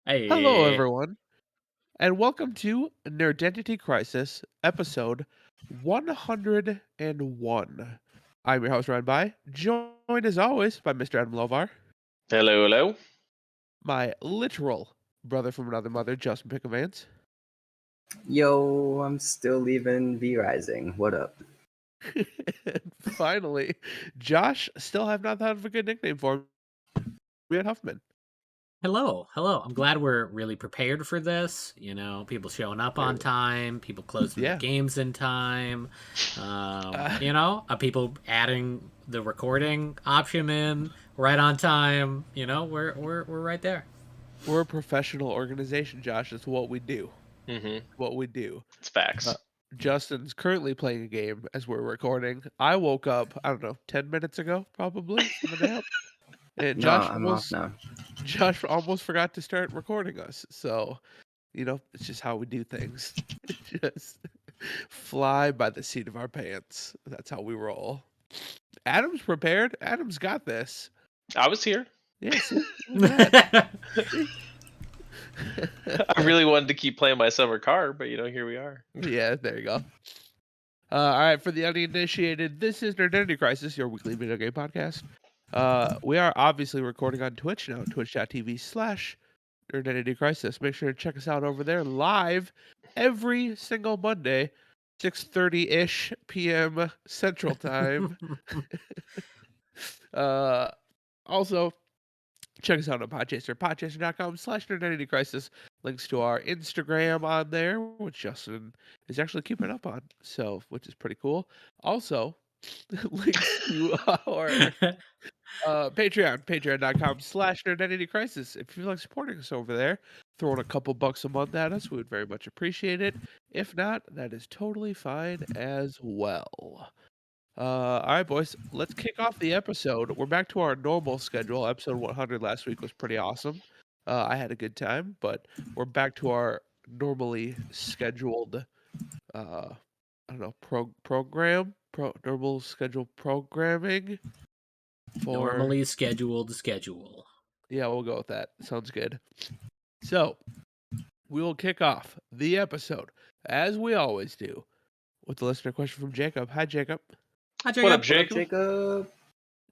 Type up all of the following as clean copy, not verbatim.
Hello, Hey. everyone, and welcome to Nerdentity Crisis, episode 101. I'm your host, Ryan By, joined as always by Mr. Adam Lovar, Hello, hello. my literal brother from another mother, Justin Pickavance, Yo, I'm still leaving V Rising. What up? and finally, Josh. Still have not thought of a good nickname for him. Ryan Huffman. Hello. I'm glad we're really prepared for this. People showing up on time, people closing their Yeah. games in time. People adding the recording option in right on time. We're right there. We're a professional organization, Josh. It's what we do. Mm-hmm. What we do. It's facts. Justin's currently playing a game as we're recording. I woke up, I don't know, 10 minutes ago, probably, from a nap. And No, I'm off now. Josh almost forgot to start recording us. So, it's just how we do things. Just fly by the seat of our pants. That's how we roll. Adam's prepared. Adam's got this. I was here. Yeah, see? Look at that. I really wanted to keep playing my summer car, but here we are. Yeah, there you go. All right, for the uninitiated, this is Nerdentity Crisis, your weekly video game podcast. We are obviously recording on Twitch now, twitch.tv/Nerdentity Crisis. Make sure to check us out over there live every single Monday, 6:30-ish p.m. Central Time. Also, check us out on Podchaser, podchaser.com/Nerdentity Crisis. Links to our Instagram on there, which Justin is actually keeping up on, which is pretty cool. Also, links to our Patreon, patreon.com/Nerdentity Crisis. If you feel like supporting us over there, throwing a couple bucks a month at us, we would very much appreciate it. If not, that is totally fine as well. All right, boys, let's kick off the episode. We're back to our normal schedule. Episode 100 last week was pretty awesome. I had a good time, but we're back to our normally scheduled, normal scheduled programming. Normally scheduled schedule. Yeah, we'll go with that. Sounds good. So, we will kick off the episode, as we always do, with the listener question from Jacob. Hi, Jacob. Hi, Jacob. What up, What up, Jacob? Jacob?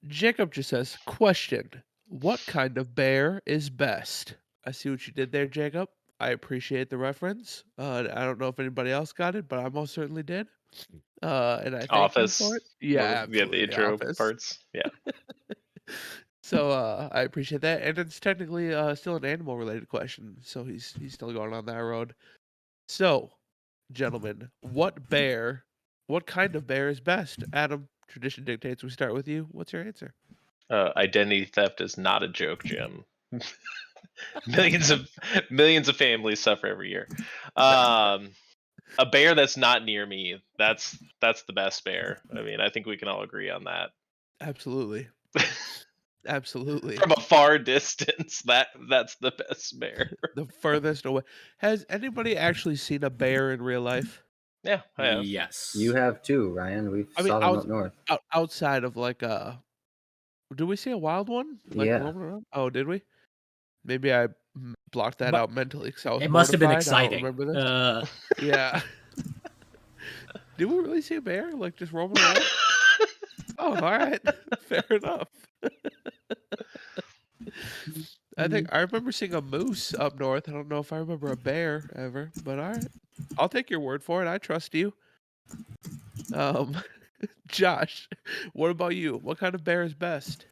Jacob just says, question, what kind of bear is best? I see what you did there, Jacob. I appreciate the reference. I don't know if anybody else got it, but I most certainly did. And I thank Office. you for it. Yeah, absolutely. The intro Office. parts. Yeah. So I appreciate that. And it's technically still an animal-related question, so he's still going on that road. So, gentlemen, what kind of bear is best? Adam, tradition dictates we start with you. What's your answer? Identity theft is not a joke, Jim. millions of families suffer every year. A bear that's not near me, that's the best bear. I mean, I think we can all agree on that. Absolutely. Absolutely. From a far distance, that's the best bear. The furthest away. Has anybody actually seen a bear in real life? Yeah, I have. Yes. You have too, Ryan. We saw them up north. Outside of like did we see a wild one? Like Yeah. roaming around? Oh, did we? Maybe I blocked that out mentally because I was It must have been mortified. I don't exciting. remember this. Yeah. Did we really see a bear like just roaming around? Oh, all right. Fair enough. I think I remember seeing a moose up north. I don't know if I remember a bear ever, but all right. I'll take your word for it. I trust you. Josh, what about you? What kind of bear is best?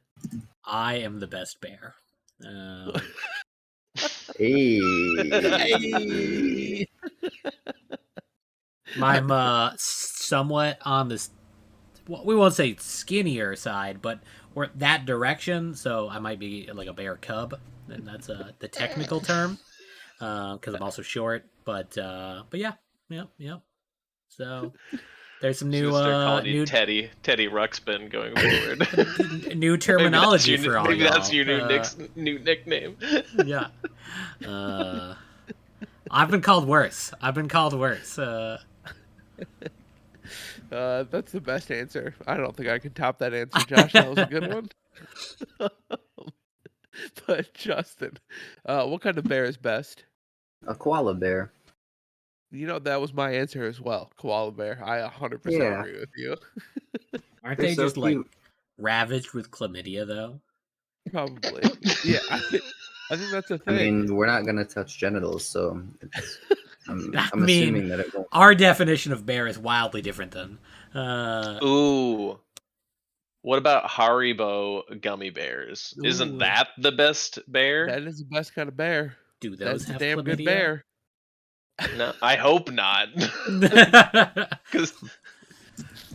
I am the best bear. Hey. I'm somewhat on this. We won't say skinnier side, but we're that direction. So I might be like a bear cub, and that's the technical term. Because I'm also short. But yeah. So there's some new Teddy Ruxpin going forward. new terminology for all maybe y'all. That's your new nickname. Yeah. I've been called worse. That's the best answer. I don't think I can top that answer, Josh. That was a good one. But Justin, what kind of bear is best? A koala bear. You know, that was my answer as well. Koala bear. I 100% Yeah, agree with you. Aren't they're they so just like cute. ravaged with chlamydia though? Probably. Yeah, I think that's a I thing. mean, we're not gonna touch genitals, so it's. I I'm mean, assuming that it won't. our definition of bear is wildly different than. Ooh. What about Haribo gummy bears? Isn't Ooh, that the best bear? that is the best kind of bear. Do those That's a have damn good chlamydia? bear. No, I hope not. Because,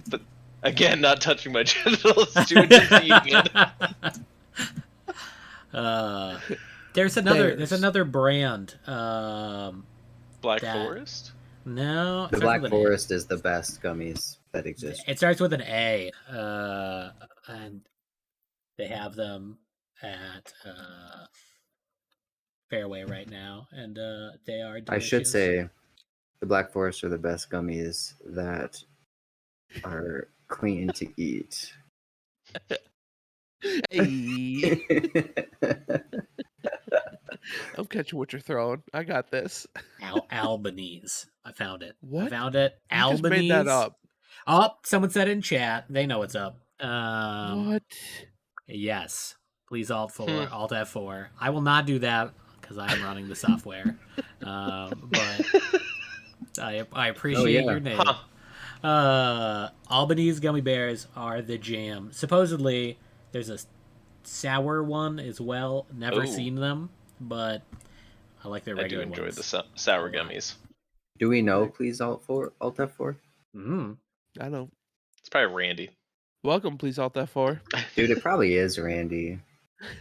but again, not touching my genitals. Doing just eating it. There's Bears. another brand. Black That Forest. no, it The starts Black with an A. Forest is the best gummies that exist. It starts with an A, and they have them at Fairway right now, and they are delicious. I should say, the Black Forest are the best gummies that are clean to eat. Hey, I'm catching what you're throwing. I got this. Albanese. I found it. What? I found it. You just made that Albanese. up. Oh, someone said in chat. They know what's up. What? Yes. Please Alt Hmm. 4, Alt F4. I will not do that because I am running the software. But I appreciate yeah. your name. Albanese gummy bears are the jam. Supposedly, there's a sour one as well. Never Ooh. seen them, but I like their I do regular enjoy ones. the sour a lot. gummies. Do we know, please, Alt F4? Mm. I know. It's probably Randy. Welcome, please, Alt F4. Dude, it probably is Randy.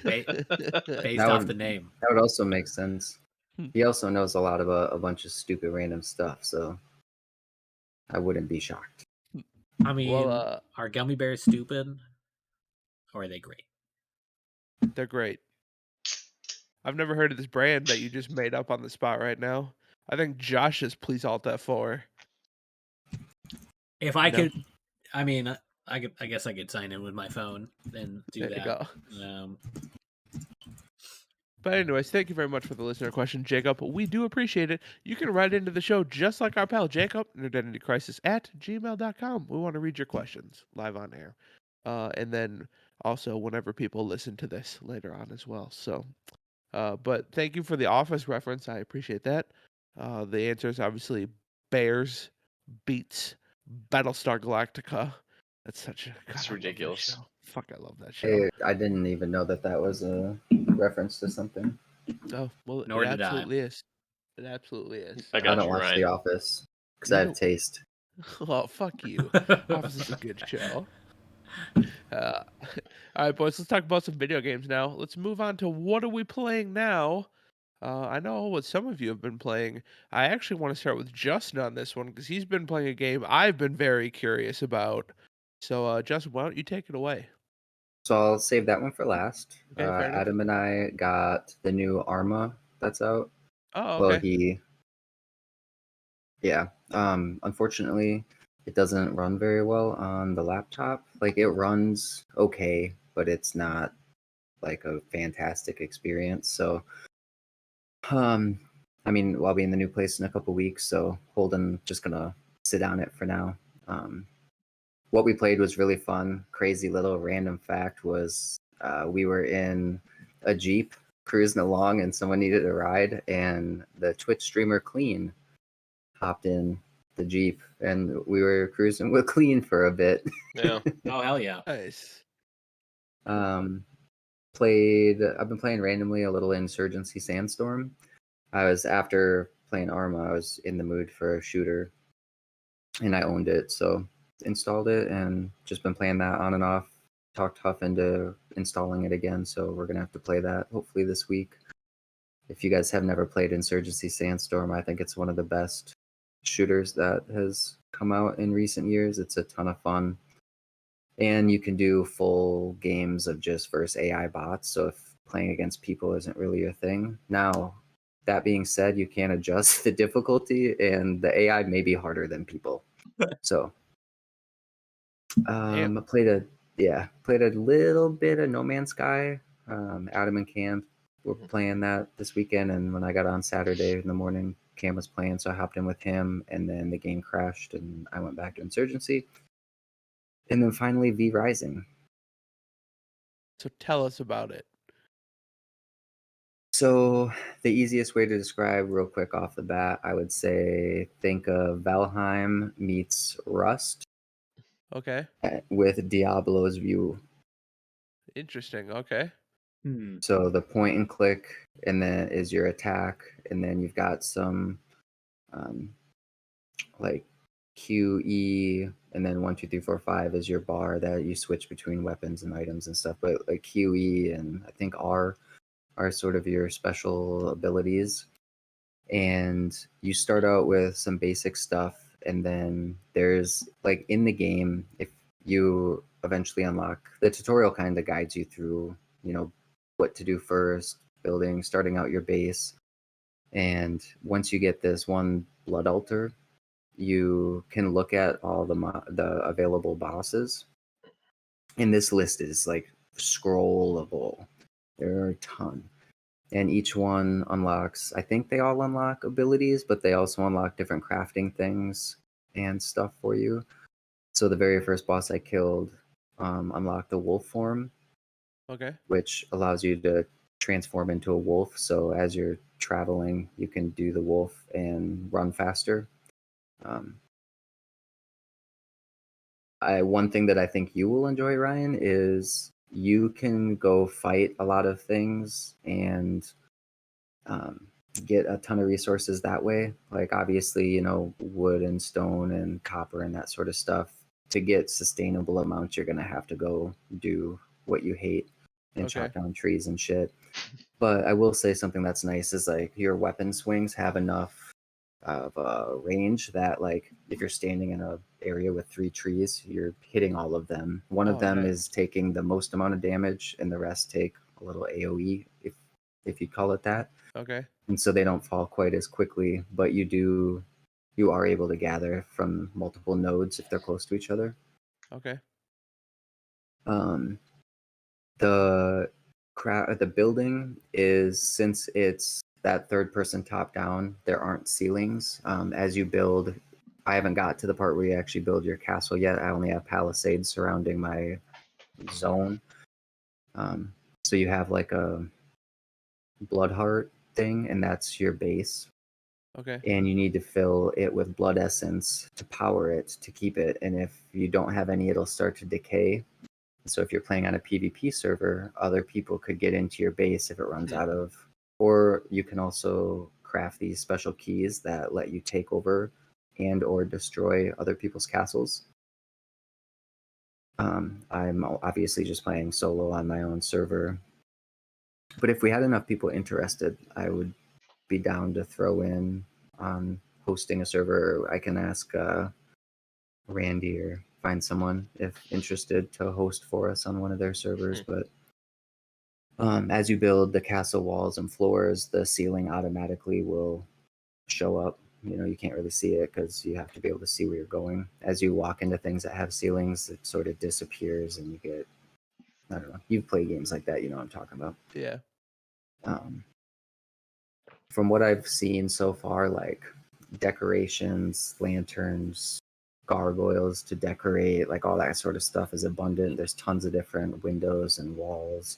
Based That off would- the name. That would also make sense. Hmm. He also knows a lot about a bunch of stupid random stuff, so I wouldn't be shocked. I mean, Well, are gummy bears stupid? Or are they great? they're great. I've never heard of this brand that you just made up on the spot right now. I think Josh is please Alt F4. If I No. could, I mean, I guess I could sign in with my phone and do There you that. go. But anyways, thank you very much for the listener question, Jacob. We do appreciate it. You can write into the show just like our pal Jacob, identitycrisis@gmail.com. We want to read your questions live on air. And then also whenever people listen to this later on as well. So, but thank you for the Office reference. I appreciate that. The answer is obviously Bears beats Battlestar Galactica. That's such a It's God, I love that ridiculous. show. Fuck, I love that show. I didn't even know that was a reference to something. Oh, well, Nor it did I. absolutely is. It absolutely is. I I got don't you, watch Ryan. The Office because You I have don't- taste. Oh, fuck you. Office is a good show. All right, boys, let's talk about some video games now. Let's move on to what are we playing now? I know what some of you have been playing. I actually want to start with Justin on this one because he's been playing a game I've been very curious about. So, Justin, why don't you take it away? So I'll save that one for last. Okay, fair enough. Adam and I got the new Arma that's out. Oh, Well, okay. unfortunately, it doesn't run very well on the laptop. Like, it runs okay, but it's not like a fantastic experience. So, I mean, I'll be in the new place in a couple weeks, so Holden just gonna sit on it for now. What we played was really fun. Crazy little random fact was we were in a Jeep cruising along and someone needed a ride, and the Twitch streamer Clean hopped in the Jeep and we were cruising with Clean for a bit. Yeah. Oh hell yeah! Nice. I've been playing randomly a little Insurgency Sandstorm. After playing Arma, I was in the mood for a shooter and I owned it, so installed it and just been playing that on and off. Talked Huff into installing it again, so we're gonna have to play that hopefully this week. If you guys have never played Insurgency Sandstorm, I think it's one of the best shooters that has come out in recent years. It's a ton of fun. And you can do full games of just versus AI bots, so if playing against people isn't really your thing. Now, that being said, you can adjust the difficulty, and the AI may be harder than people. So, I played a little bit of No Man's Sky. Adam and Cam were playing that this weekend, and when I got on Saturday in the morning, Cam was playing, so I hopped in with him, and then the game crashed, and I went back to Insurgency, and then finally V Rising. So tell us about it. So the easiest way to describe real quick off the bat, I would say think of Valheim meets Rust Okay. with Diablo's View. Interesting. Okay. So the point and click, and then is your attack, and then you've got some like Q, E, and then 1, 2, 3, 4, 5 is your bar that you switch between weapons and items and stuff. But like Q, E, and I think R are sort of your special abilities. And you start out with some basic stuff, and then there's like in the game, if you eventually unlock, the tutorial kind of guides you through, you know, what to do first, building, starting out your base. And once you get this one blood altar, you can look at all the available bosses, and this list is like scrollable. There are a ton, and each one unlocks, I think they all unlock abilities, but they also unlock different crafting things and stuff for you. So the very first boss I killed unlocked the wolf form, Okay. which allows you to transform into a wolf. So as you're traveling, you can do the wolf and run faster. One thing that I think you will enjoy, Ryan, is you can go fight a lot of things and get a ton of resources that way. Like obviously, you know, wood and stone and copper and that sort of stuff. To get sustainable amounts, you're gonna have to go do what you hate and Okay. chop down trees and shit. But I will say something that's nice is like your weapon swings have enough of a range that like if you're standing in a area with 3 trees, you're hitting all of them. One of Oh, them nice. is taking the most amount of damage, and the rest take a little AOE, if you call it that. Okay. And so they don't fall quite as quickly, but you are able to gather from multiple nodes if they're close to each other. Okay. Um, the building is, since it's that third person top down, there aren't ceilings. As you build, I haven't got to the part where you actually build your castle yet. I only have palisades surrounding my zone. So you have like a blood heart thing, and that's your base. Okay. And you need to fill it with blood essence to power it, to keep it. And if you don't have any, it'll start to decay. So if you're playing on a PvP server, other people could get into your base if it runs out of, or you can also craft these special keys that let you take over and or destroy other people's castles. I'm obviously just playing solo on my own server, but if we had enough people interested, I would be down to throw in on hosting a server. I can ask Randy or find someone if interested to host for us on one of their servers. But as you build the castle walls and floors, the ceiling automatically will show up. You know, you can't really see it because you have to be able to see where you're going. As you walk into things that have ceilings, it sort of disappears, and you get, I don't know, you've played games like that, you know what I'm talking about. Yeah. From what I've seen so far, like decorations, lanterns, gargoyles to decorate, like all that sort of stuff is abundant. There's tons of different windows and walls.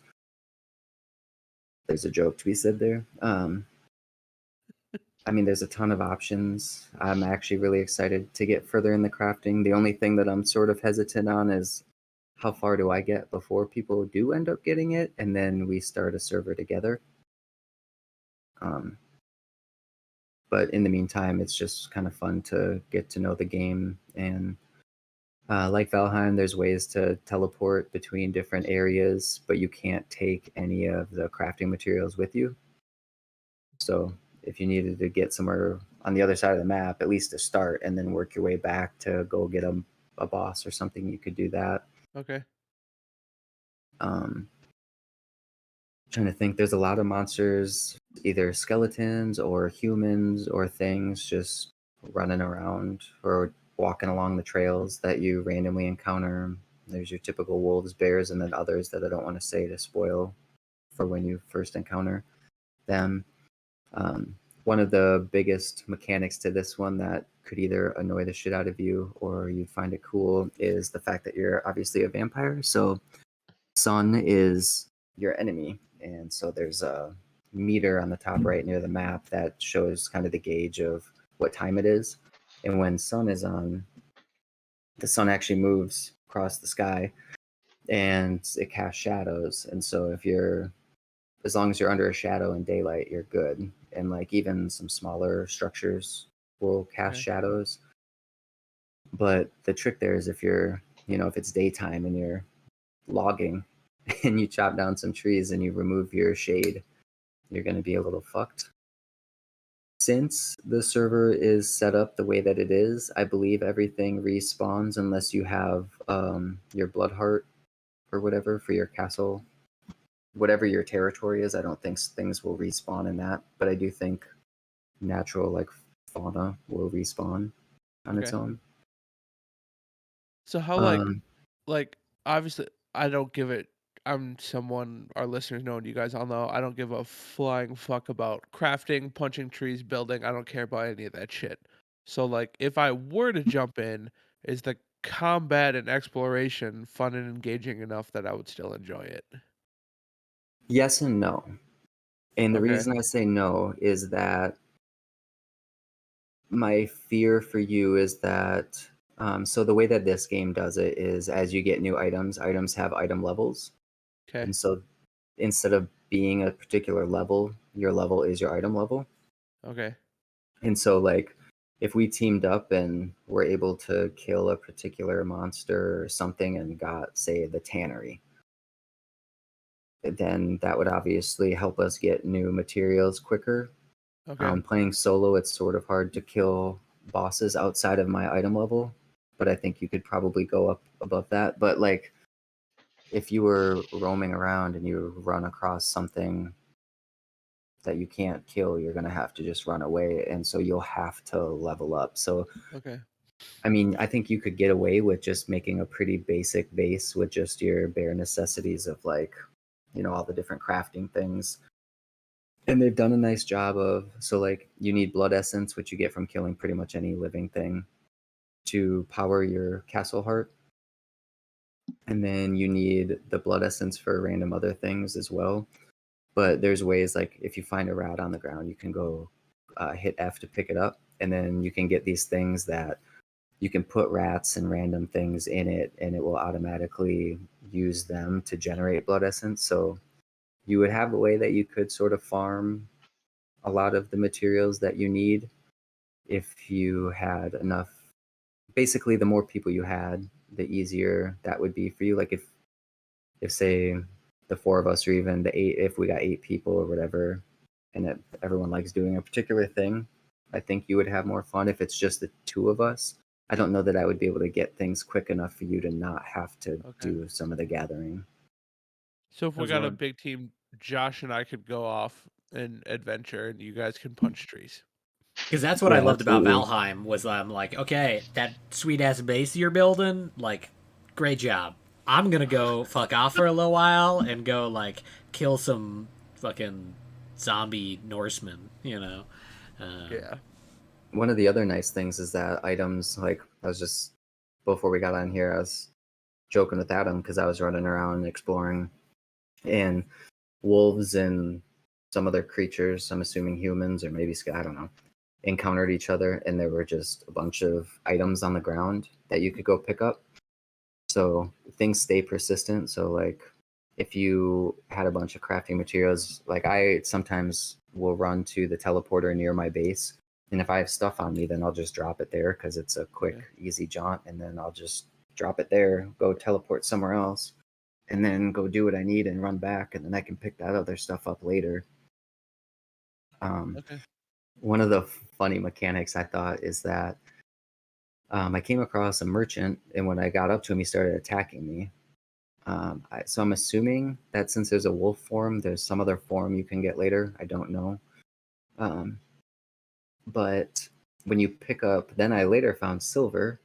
There's a joke to be said there. I mean, there's a ton of options. I'm actually really excited to get further in the crafting. The only thing that I'm sort of hesitant on is how far do I get before people do end up getting it, and then we start a server together. But in the meantime, it's just kind of fun to get to know the game. And like Valheim, there's ways to teleport between different areas, but you can't take any of the crafting materials with you. So if you needed to get somewhere on the other side of the map, at least to start, and then work your way back to go get a boss or something, you could do that. Okay. Trying to think, there's a lot of monsters, either skeletons or humans or things just running around or walking along the trails that you randomly encounter. There's your typical wolves, bears, and then others that I don't want to say to spoil for when you first encounter them. One of the biggest mechanics to this one that could either annoy the shit out of you or you'd find it cool is the fact that you're obviously a vampire. So sun is your enemy. And so there's a meter on the top right near the map that shows kind of the gauge of what time it is. And when sun is on, the sun actually moves across the sky and it casts shadows. And so if you're, as long as you're under a shadow in daylight, you're good. And like even some smaller structures will cast shadows. But the trick there is if you're, if it's daytime and you're logging and you chop down some trees and you remove your shade, you're going to be a little fucked. Since the server is set up the way that it is, I believe everything respawns unless you have your blood heart or whatever for your castle. Whatever your territory is, I don't think things will respawn in that, but I do think natural like fauna will respawn on its own. So how like obviously I don't give it. I'm someone our listeners know and you guys all know I don't give a flying fuck about crafting, punching trees, building. I don't care about any of that shit. So like if I were to jump in, is the combat and exploration fun and engaging enough that I would still enjoy it? Yes and no. And the Okay. reason I say no is that my fear for you is that so the way that this game does it is as you get new items have item levels. Okay. And so instead of being a particular level, your level is your item level. Okay. And so like if we teamed up and were able to kill a particular monster or something and got, say, the tannery, then that would obviously help us get new materials quicker. Okay. Playing solo, it's sort of hard to kill bosses outside of my item level, but I think you could probably go up above that. But like, if you were roaming around and you run across something that you can't kill, you're gonna have to just run away, and so you'll have to level up. So, Okay. I mean, I think you could get away with just making a pretty basic base with just your bare necessities of like, all the different crafting things. And they've done a nice job of, so like you need blood essence, which you get from killing pretty much any living thing, to power your castle heart. And then you need the blood essence for random other things as well. But there's ways like if you find a rat on the ground, you can go hit F to pick it up. And then you can get these things that you can put rats and random things in it, and it will automatically use them to generate blood essence. So you would have a way that you could sort of farm a lot of the materials that you need if you had enough. Basically, the more people you had, the easier that would be for you. Like if say the four of us, or even the eight, if we got 8 people or whatever, and everyone likes doing a particular thing, I think you would have more fun. If it's just the 2 of us, I don't know that I would be able to get things quick enough for you to not have to do some of the gathering. So if we got a big team, Josh and I could go off and adventure, and you guys can punch trees. Because that's what I loved absolutely. about Valheim was I'm like, okay, that sweet ass base you're building, like, great job. I'm gonna go fuck off for a little while and go like kill some fucking zombie Norsemen, Yeah. One of the other nice things is that items, like I was just, before we got on here, I was joking with Adam because I was running around exploring, and wolves and some other creatures, I'm assuming humans or maybe, I don't know, encountered each other, and there were just a bunch of items on the ground that you could go pick up. So things stay persistent. So like if you had a bunch of crafting materials, like I sometimes will run to the teleporter near my base, and if I have stuff on me, then I'll just drop it there because it's a quick, easy jaunt, and then I'll just drop it there, go teleport somewhere else, and then go do what I need and run back, and then I can pick that other stuff up later. One of the funny mechanics I thought is that I came across a merchant, and when I got up to him, he started attacking me. So I'm assuming that since there's a wolf form, there's some other form you can get later. I don't know. But when you pick up, then I later found silver,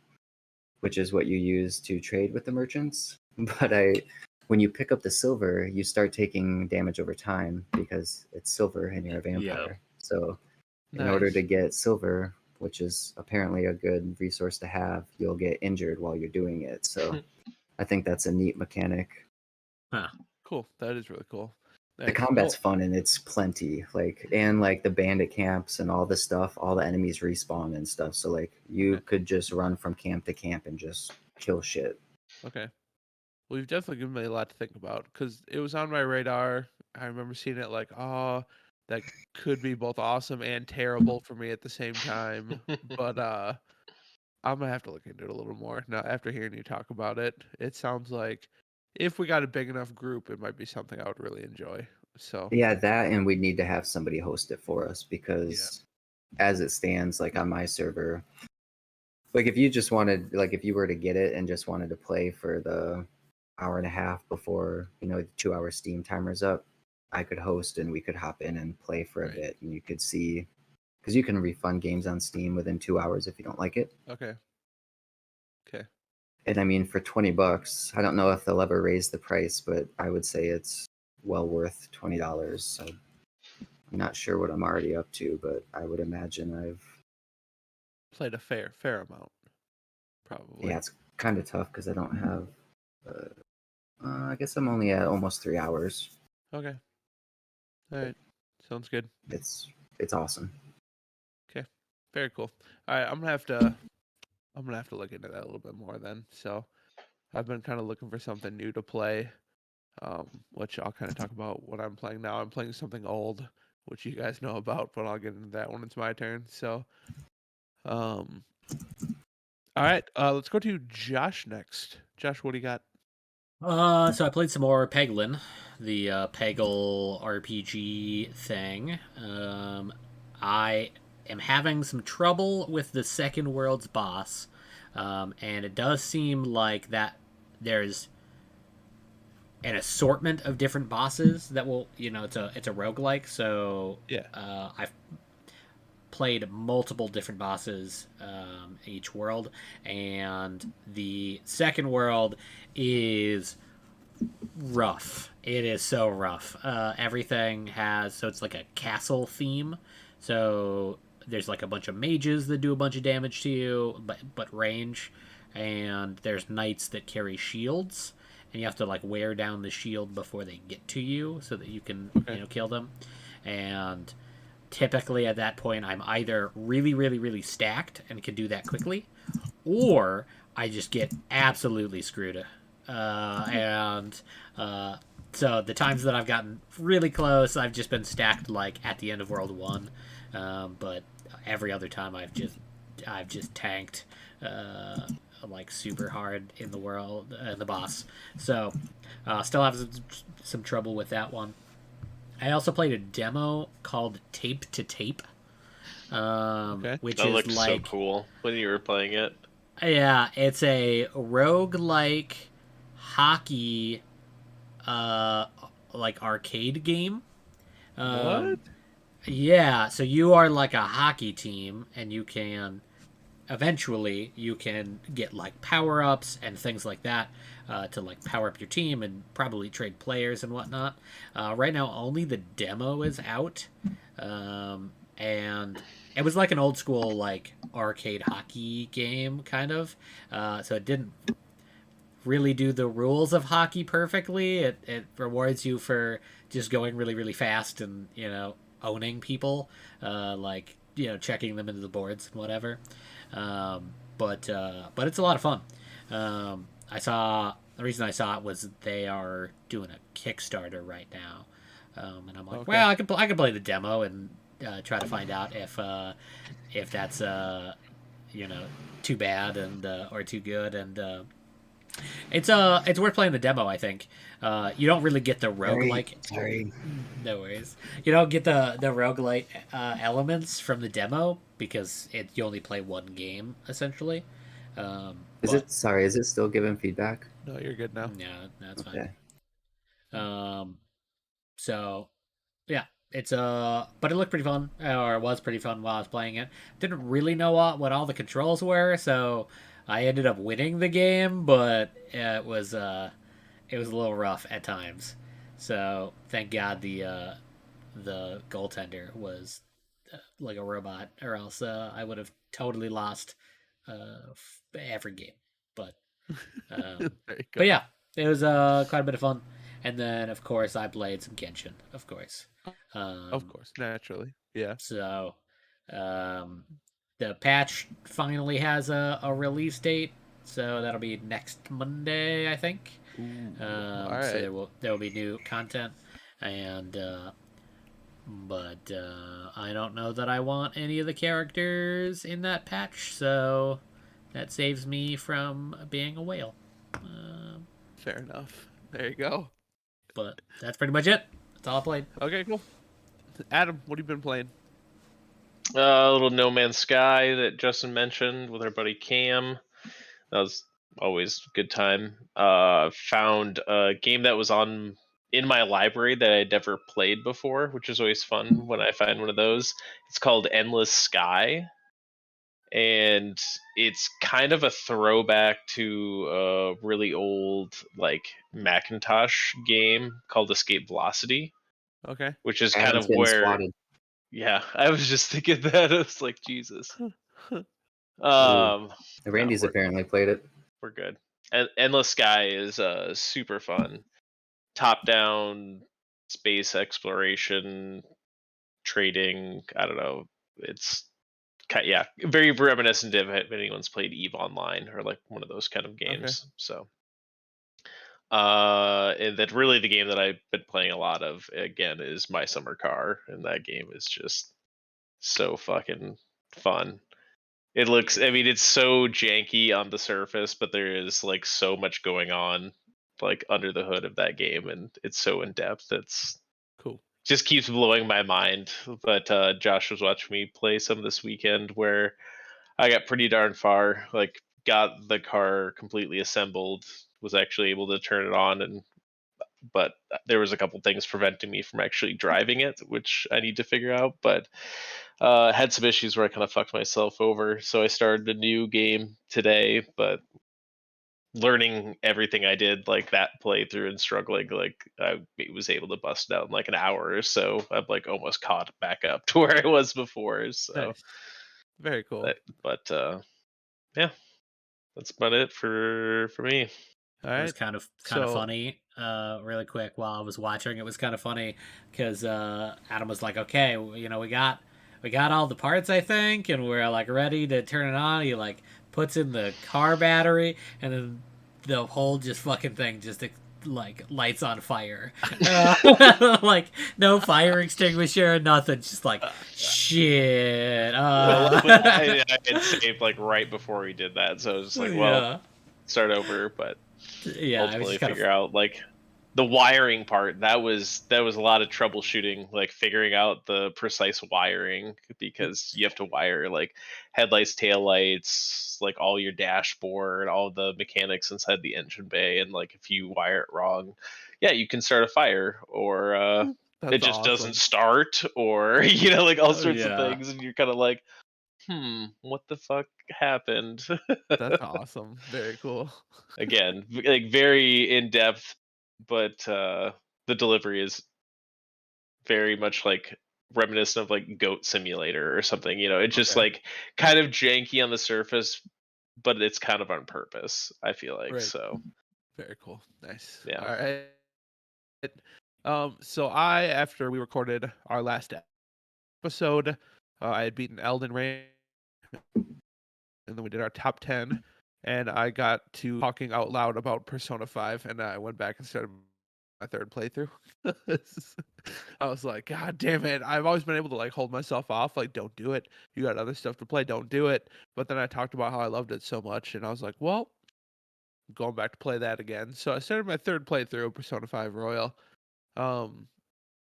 which is what you use to trade with the merchants. But when you pick up the silver, you start taking damage over time because it's silver and you're a vampire. So in order to Nice. get silver, which is apparently a good resource to have, you'll get injured while you're doing it. So I think that's a neat mechanic. Huh. Cool. That is really cool. The Nice. combat's Well, fun and it's plenty. And the bandit camps and all this stuff, all the enemies respawn and stuff. So you Okay. could just run from camp to camp and just kill shit. okay. Well, you've definitely given me a lot to think about because it was on my radar. I remember seeing it like, oh, that could be both awesome and terrible for me at the same time. But I'm gonna have to look into it a little more now after hearing you talk about it. It sounds like if we got a big enough group, it might be something I would really enjoy. So Yeah, that and we'd need to have somebody host it for us yeah, because as it stands, on my server, if you just wanted, if you were to get it and just wanted to play for the hour and a half before, the 2 hour Steam timer's up, I could host and we could hop in and play for a right. bit and you could see, because you can refund games on Steam within 2 hours if you don't like it. Okay. Okay. And I mean, for $20, I don't know if they'll ever raise the price, but I would say it's well worth $20. So I'm not sure what I'm already up to, but I would imagine I've. Played a fair amount, probably. Yeah, it's kind of tough because I don't have. I guess I'm only at almost 3 hours. Okay. All right. Sounds good. It's awesome. Okay. Very cool. All right. I'm gonna have to look into that a little bit more then. So I've been kind of looking for something new to play, which I'll kind of talk about what I'm playing now. I'm playing something old, which you guys know about, but I'll get into that when it's my turn. So, um, all right. Let's go to Josh next. Josh, what do you got? So I played some more Peglin, the Peggle RPG thing. I am having some trouble with the second world's boss, and it does seem like that there's an assortment of different bosses that will, it's a roguelike, so Yeah. I've played multiple different bosses each world, and the second world is rough. It is so rough. Everything has, so it's like a castle theme. So there's like a bunch of mages that do a bunch of damage to you, but range, and there's knights that carry shields, and you have to wear down the shield before they get to you so that you can kill them. And typically at that point, I'm either really, really, really stacked and can do that quickly, or I just get absolutely screwed. And so the times that I've gotten really close, I've just been stacked at the end of World 1. But every other time I've just tanked super hard in the world, the boss. So still have some trouble with that one. I also played a demo called Tape to Tape, which that is looked so cool when you were playing it. Yeah, it's a roguelike hockey arcade game. What? Yeah, so you are like a hockey team, and you can get power-ups and things like that to power up your team and probably trade players and whatnot. Right now only the demo is out, and it was like an old school arcade hockey game kind of, so it didn't really do the rules of hockey perfectly. It rewards you for just going really, really fast and owning people, checking them into the boards and whatever. But it's a lot of fun. The reason I saw it was they are doing a Kickstarter right now, and I'm like, Okay. well, I can play the demo and try to find out if that's too bad and or too good, and it's worth playing the demo. I think you don't really get the roguelike. Sorry. No worries. You don't get the roguelike elements from the demo because you only play one game essentially. Is it still giving feedback? No, you're good now. Yeah, that's Okay. fine. So yeah, it's but it looked pretty fun, or it was pretty fun while I was playing it. Didn't really know what all the controls were, so I ended up winning the game, but it was it was a little rough at times. So thank God the goaltender was like a robot, or else I would have totally lost every game. But There you go. but yeah, it was quite a bit of fun. And then of course I played some Genshin, of course. Of course, naturally. Yeah. So um, the patch finally has a release date, so that'll be next Monday, I think. Ooh. All So right. there will be new content, and but I don't know that I want any of the characters in that patch, so that saves me from being a whale. Fair enough. There you go. But that's pretty much it. That's all I played. Okay, cool. Adam, what have you been playing? A little No Man's Sky that Justin mentioned with our buddy Cam. That was always a good time. Found a game that was in my library that I'd never played before, which is always fun when I find one of those. It's called Endless Sky, and it's kind of a throwback to a really old like Macintosh game called Escape Velocity, Okay. which is kind Adam's of getting where swatted. yeah, I was just thinking that. I was like, Jesus. Ooh. No, Randy's we're apparently played it. good. And Endless Sky is super fun. Top down space exploration, trading. I don't know. It's yeah, very reminiscent of if anyone's played Eve Online or like one of those kind of games. So, and that really the game that I've been playing a lot of again is My Summer Car, and that game is just so fucking fun. It looks, I mean, it's so janky on the surface, but there is like so much going on like under the hood of that game, and it's so in depth. It's Cool. just keeps blowing my mind. But Josh was watching me play some this weekend where I got pretty darn far, like got the car completely assembled, was actually able to turn it on, and but there was a couple things preventing me from actually driving it, which I need to figure out. But had some issues where I kind of fucked myself over, so I started a new game today. But learning everything I did, like that playthrough, and struggling, like I was able to bust it out in like an hour or so. I'm like almost caught back up to where I was before. So, Nice. Very cool. but yeah, that's about it for me. All It was right. kind of So funny. Really quick, while I was watching, it was kind of funny because Adam was like, "Okay, you know, we got all the parts, I think, and we're like ready to turn it on." He like puts in the car battery, and then the whole just fucking thing just like lights on fire. Like no fire extinguisher, nothing. Just like shit. Well, I had saved like right before we did that, so I was just like, well, Yeah. start over. But Yeah, I was ultimately just kind figure out like the wiring part. That was a lot of troubleshooting, like figuring out the precise wiring, because you have to wire like headlights, taillights, like all your dashboard, all the mechanics inside the engine bay, and like if you wire it wrong, yeah, you can start a fire, or it that's just doesn't awesome. start, or like all sorts of yeah. things, and you're kind of like, what the fuck happened? That's awesome. Very cool. Again, like very in depth, but the delivery is very much like reminiscent of like Goat Simulator or something. It's just Okay. like kind of janky on the surface, but it's kind of on purpose, I feel like. Right. So Very cool. Nice. yeah. All right. So after we recorded our last episode, I had beaten Elden Ring, and then we did our top 10, and I got to talking out loud about Persona 5, and I went back and started my third playthrough. I was like, God damn it. I've always been able to like hold myself off, like, don't do it. You got other stuff to play, don't do it. But then I talked about how I loved it so much, and I was like, well, I'm going back to play that again. So I started my third playthrough of Persona 5 Royal. Um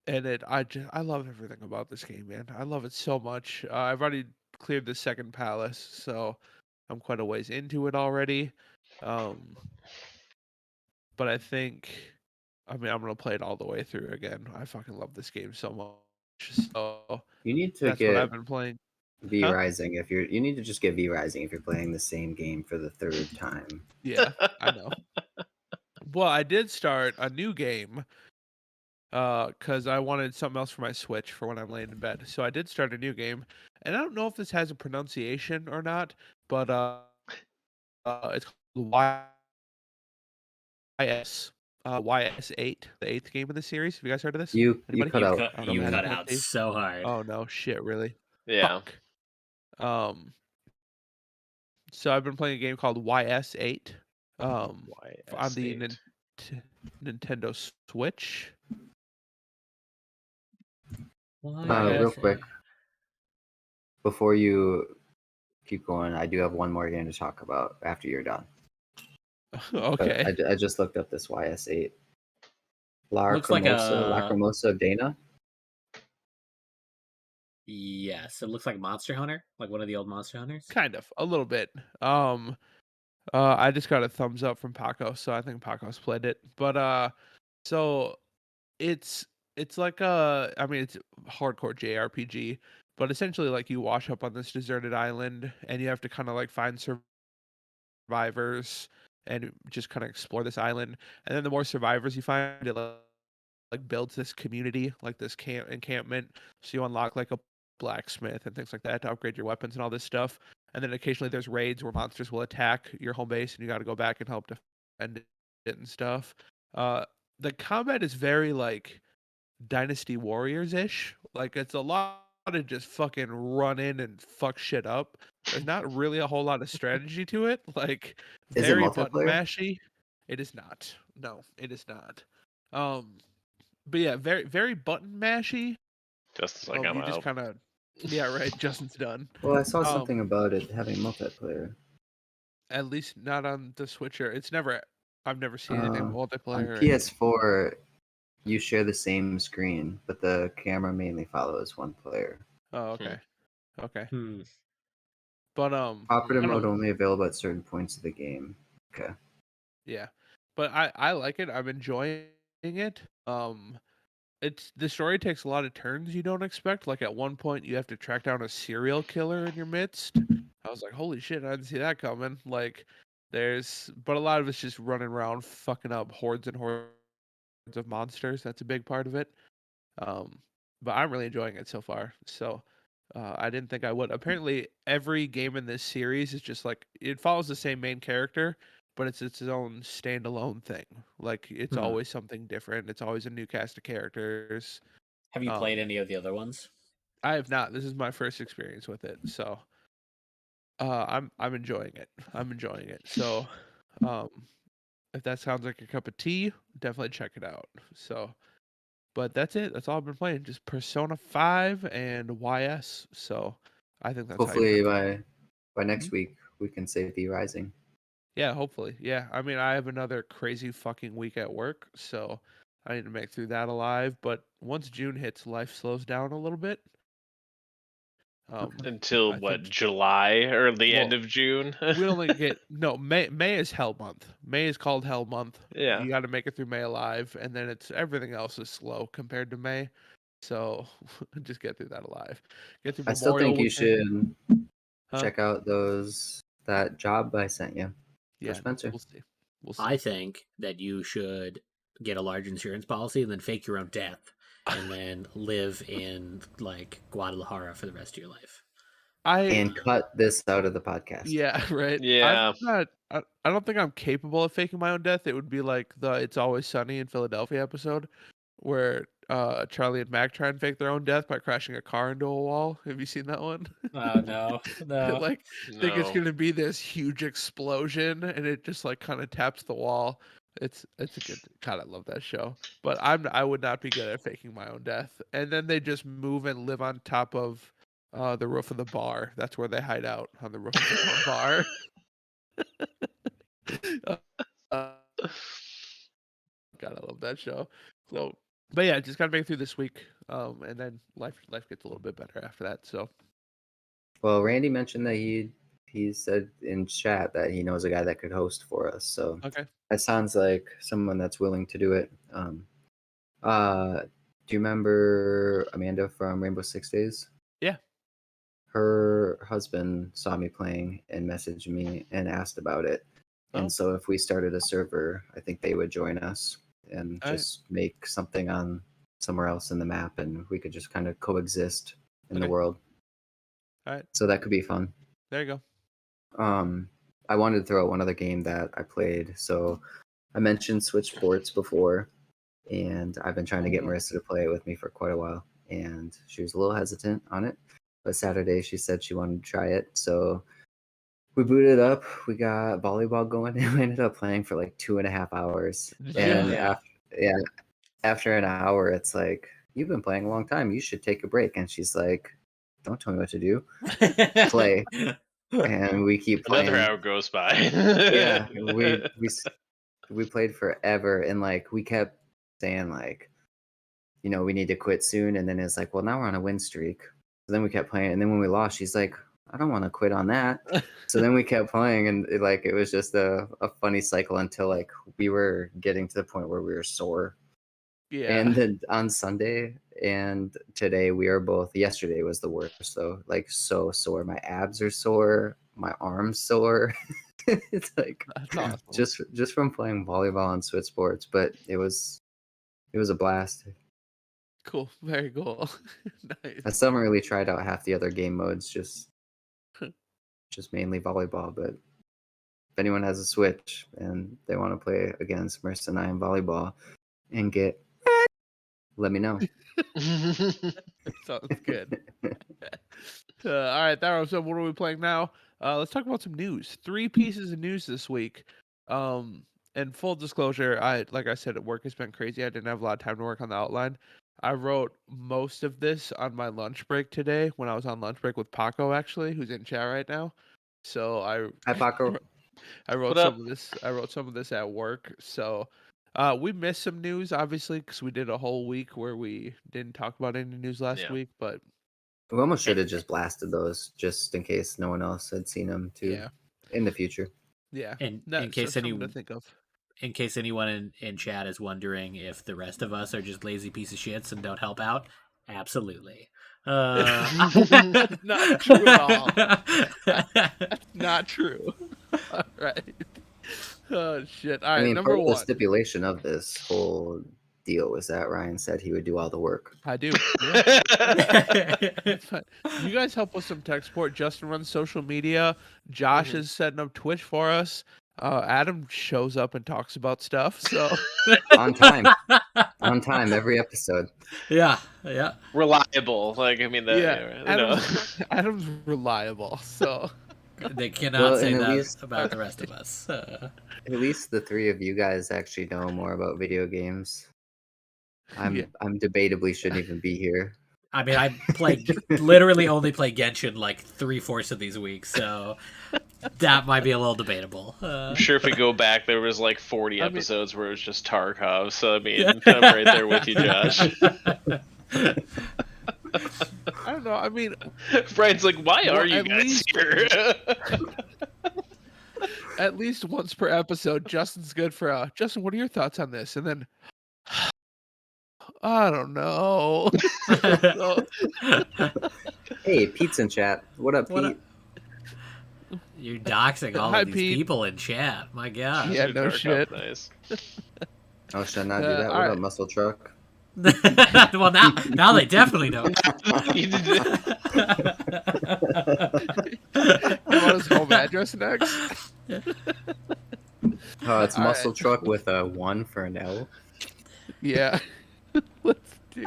and I love everything about this game, man. I love it so much. I've already cleared the second palace, so I'm quite a ways into it already. Um, but I mean, I'm gonna play it all the way through again. I fucking love this game so much. So You need to that's what I've get been playing. V Huh? Rising you need to just get V Rising if you're playing the same game for the third time. Yeah, I know. Well, I did start a new game because I wanted something else for my Switch for when I'm laying in bed. So I did start a new game, and I don't know if this has a pronunciation or not, but it's called YS YS8, the eighth game in the series. Have you guys heard of this? You Anybody? cut You out. cut I don't know if you it has a cut Yeah. out pronunciation. so hard. Oh no, shit, really? Yeah. Fuck. So I've been playing a game called YS8, on the YS8. Nintendo Switch. Why Real And quick, before you keep going, I do have one more game to talk about after you're done. But okay, I just looked up this YS8. Looks like Lacrimosa Dana. yes, it looks like Monster Hunter, like one of the old Monster Hunters. kind of a little bit. I just got a thumbs up from Paco, so I think Paco's played it. But so it's it's like I mean, it's hardcore JRPG, but essentially like you wash up on this deserted island and you have to kind of like find survivors and just kind of explore this island. And then the more survivors you find, it like builds this community, like this encampment. So you unlock like a blacksmith and things like that to upgrade your weapons and all this stuff. And then occasionally there's raids where monsters will attack your home base and you got to go back and help defend it and stuff. Uh, the combat is very like Dynasty Warriors ish. Like it's a lot of just fucking run in and fuck shit up. There's not really a whole lot of strategy to it. Like Is it very button multiplayer? mashy. It is not. No, it is not. Um, but yeah, very button mashy. Just like I'm You just out. kind of, yeah, right. Justin's done. Well, I saw Um, something about it having multiplayer. at least not on the Switcher. It's never. I've never seen anything On multiplayer or anything. PS4, you share the same screen, but the camera mainly follows one player. Oh, Hmm. okay, okay. Hmm. But Cooperative I mode don't. only available at certain points of the game. Okay. Yeah, but I like it. I'm enjoying it. It's the story takes a lot of turns you don't expect. Like at one point, you have to track down a serial killer in your midst. I was like, holy shit, I didn't see that coming. Like, but a lot of it's just running around, fucking up hordes and hordes of monsters. That's a big part of it. Um, but I'm really enjoying it so far. So, I didn't think I would. Apparently, every game in this series is just like it follows the same main character, but it's its own standalone thing. Like it's Hmm. always something different. It's always a new cast of characters. Have you played any of the other ones? I have not. This is my first experience with it, so I'm enjoying it. I'm enjoying it. So, um, if that sounds like a cup of tea, definitely check it out. So, but that's it. That's all I've been playing. Just Persona 5 and YS. So, I think that's how you Hopefully pronounce it. by next week we can save the Rising. Yeah, hopefully. Yeah. I mean, I have another crazy fucking week at work, so I need to make through that alive. But once June hits, life slows down a little bit. Until I what, think, July or the end well, of June? we only get no May. May is hell month. May is called hell month. Yeah. You got to make it through May alive, and then it's everything else is slow compared to May. So just get through that alive. Get through I still Memorial think you weekend. should Huh? check out that job I sent you for Yeah, Spencer. we'll see. We'll see. I think that you should get a large insurance policy and then fake your own death and then live in like Guadalajara for the rest of your life. And cut this out of the podcast. Yeah, right. Yeah. I'm not. I don't think I'm capable of faking my own death. It would be like the "It's Always Sunny in Philadelphia" episode, where Charlie and Mac try and fake their own death by crashing a car into a wall. Have you seen that one? Oh no, They, no. like think it's No. gonna be this huge explosion, and it just like kind of taps the wall. It's a good. God, I love that show. But I would not be good at faking my own death. And then they just move and live on top of the roof of the bar. That's where they hide out, on the roof of their own bar. Uh, uh, God, I love that show. So, but yeah, just gotta make it through this week, and then life gets a little bit better after that. So, Well, Randy mentioned that he said in chat that he knows a guy that could host for us. So okay, that sounds like someone that's willing to do it. Do you remember Amanda from Rainbow Six Days? yeah, Her husband saw me playing and messaged me and asked about it. Oh, And so if we started a server, I think they would join us and Alright. just make something on somewhere else in the map, and we could just kind of coexist in the Okay. world. Alright. So that could be fun. There you go. I wanted to throw out one other game that I played. So I mentioned Switch Sports before, and I've been trying to get Marissa to play it with me for quite a while, and she was a little hesitant on it. But Saturday she said she wanted to try it, so we booted it up. We got volleyball going, and we ended up playing for like 2.5 hours. And Yeah. after an hour, it's like, you've been playing a long time. You should take a break. And she's like, don't tell me what to do. Play. And we keep playing. Another hour goes by. Yeah, we played forever, and like we kept saying like, we need to quit soon. And then it's like, well, now we're on a win streak. So then we kept playing, and then when we lost, she's like, I don't want to quit on that. So then we kept playing, and it was just a funny cycle until like we were getting to the point where we were sore. Yeah. And then on Sunday and today, we are both. Yesterday was the worst, though. Like so sore. My abs are sore. My arms sore. It's like That's awesome. just from playing volleyball on Switch Sports, but it was a blast. Cool. Very cool. Nice. I still haven't really tried out half the other game modes, just mainly volleyball. But if anyone has a Switch and they want to play against Marissa and I in volleyball and let me know. Sounds good. All right, so what are we playing now? Let's talk about some news. 3 pieces of news this week. And full disclosure, like I said, at work has been crazy. I didn't have a lot of time to work on the outline. I wrote most of this on my lunch break today when I was on lunch break with Paco, actually, who's in chat right now. So Hi, Paco. I wrote What up? some of this. I wrote some of this at work. So we missed some news, obviously, because we did a whole week where we didn't talk about any news last Yeah. week. But We almost should have just blasted those just in case no one else had seen them too. yeah, In the future. yeah. In That's case something to think of. in case anyone in chat is wondering if the rest of us are just lazy piece of shits and don't help out, absolutely. That's not true at all. That's not true. All right. Oh shit! All right, I mean, number part of the one. stipulation of this whole deal was that Ryan said he would do all the work. I do. Yeah. It's fine. You guys help with some tech support. Justin runs social media. Josh is setting up Twitch for us. Adam shows up and talks about stuff. So On time. On time every episode. yeah. Reliable. Like, I mean, that, yeah, Adam's reliable. So They cannot Well, say and at that least- about the rest of us. At least the 3 of you guys actually know more about video games. I'm debatably shouldn't even be here. I mean, I literally only play Genshin like 3/4 of these weeks, so that might be a little debatable. I'm sure if we go back, there was like 40 I mean- episodes where it was just Tarkov. So, I mean, I'm right there with you, Josh. I don't know. I mean, Brian's like, why Well, are you at guys least- here? at least once per episode, Justin's good for. Justin, what are your thoughts on this? And then I don't know. So, Hey, Pete's in chat. What up, What Pete? You're doxing all Hi, of these Pete. people in chat. My God. Yeah, no Tarkov, shit. Nice. Oh, should I not do Yeah, that? What alright. up, Muscle Truck? Well, now they definitely know. You did- You want his home address next? Oh, it's All Muscle right. Truck with a 1 for an L. Yeah. Let's do.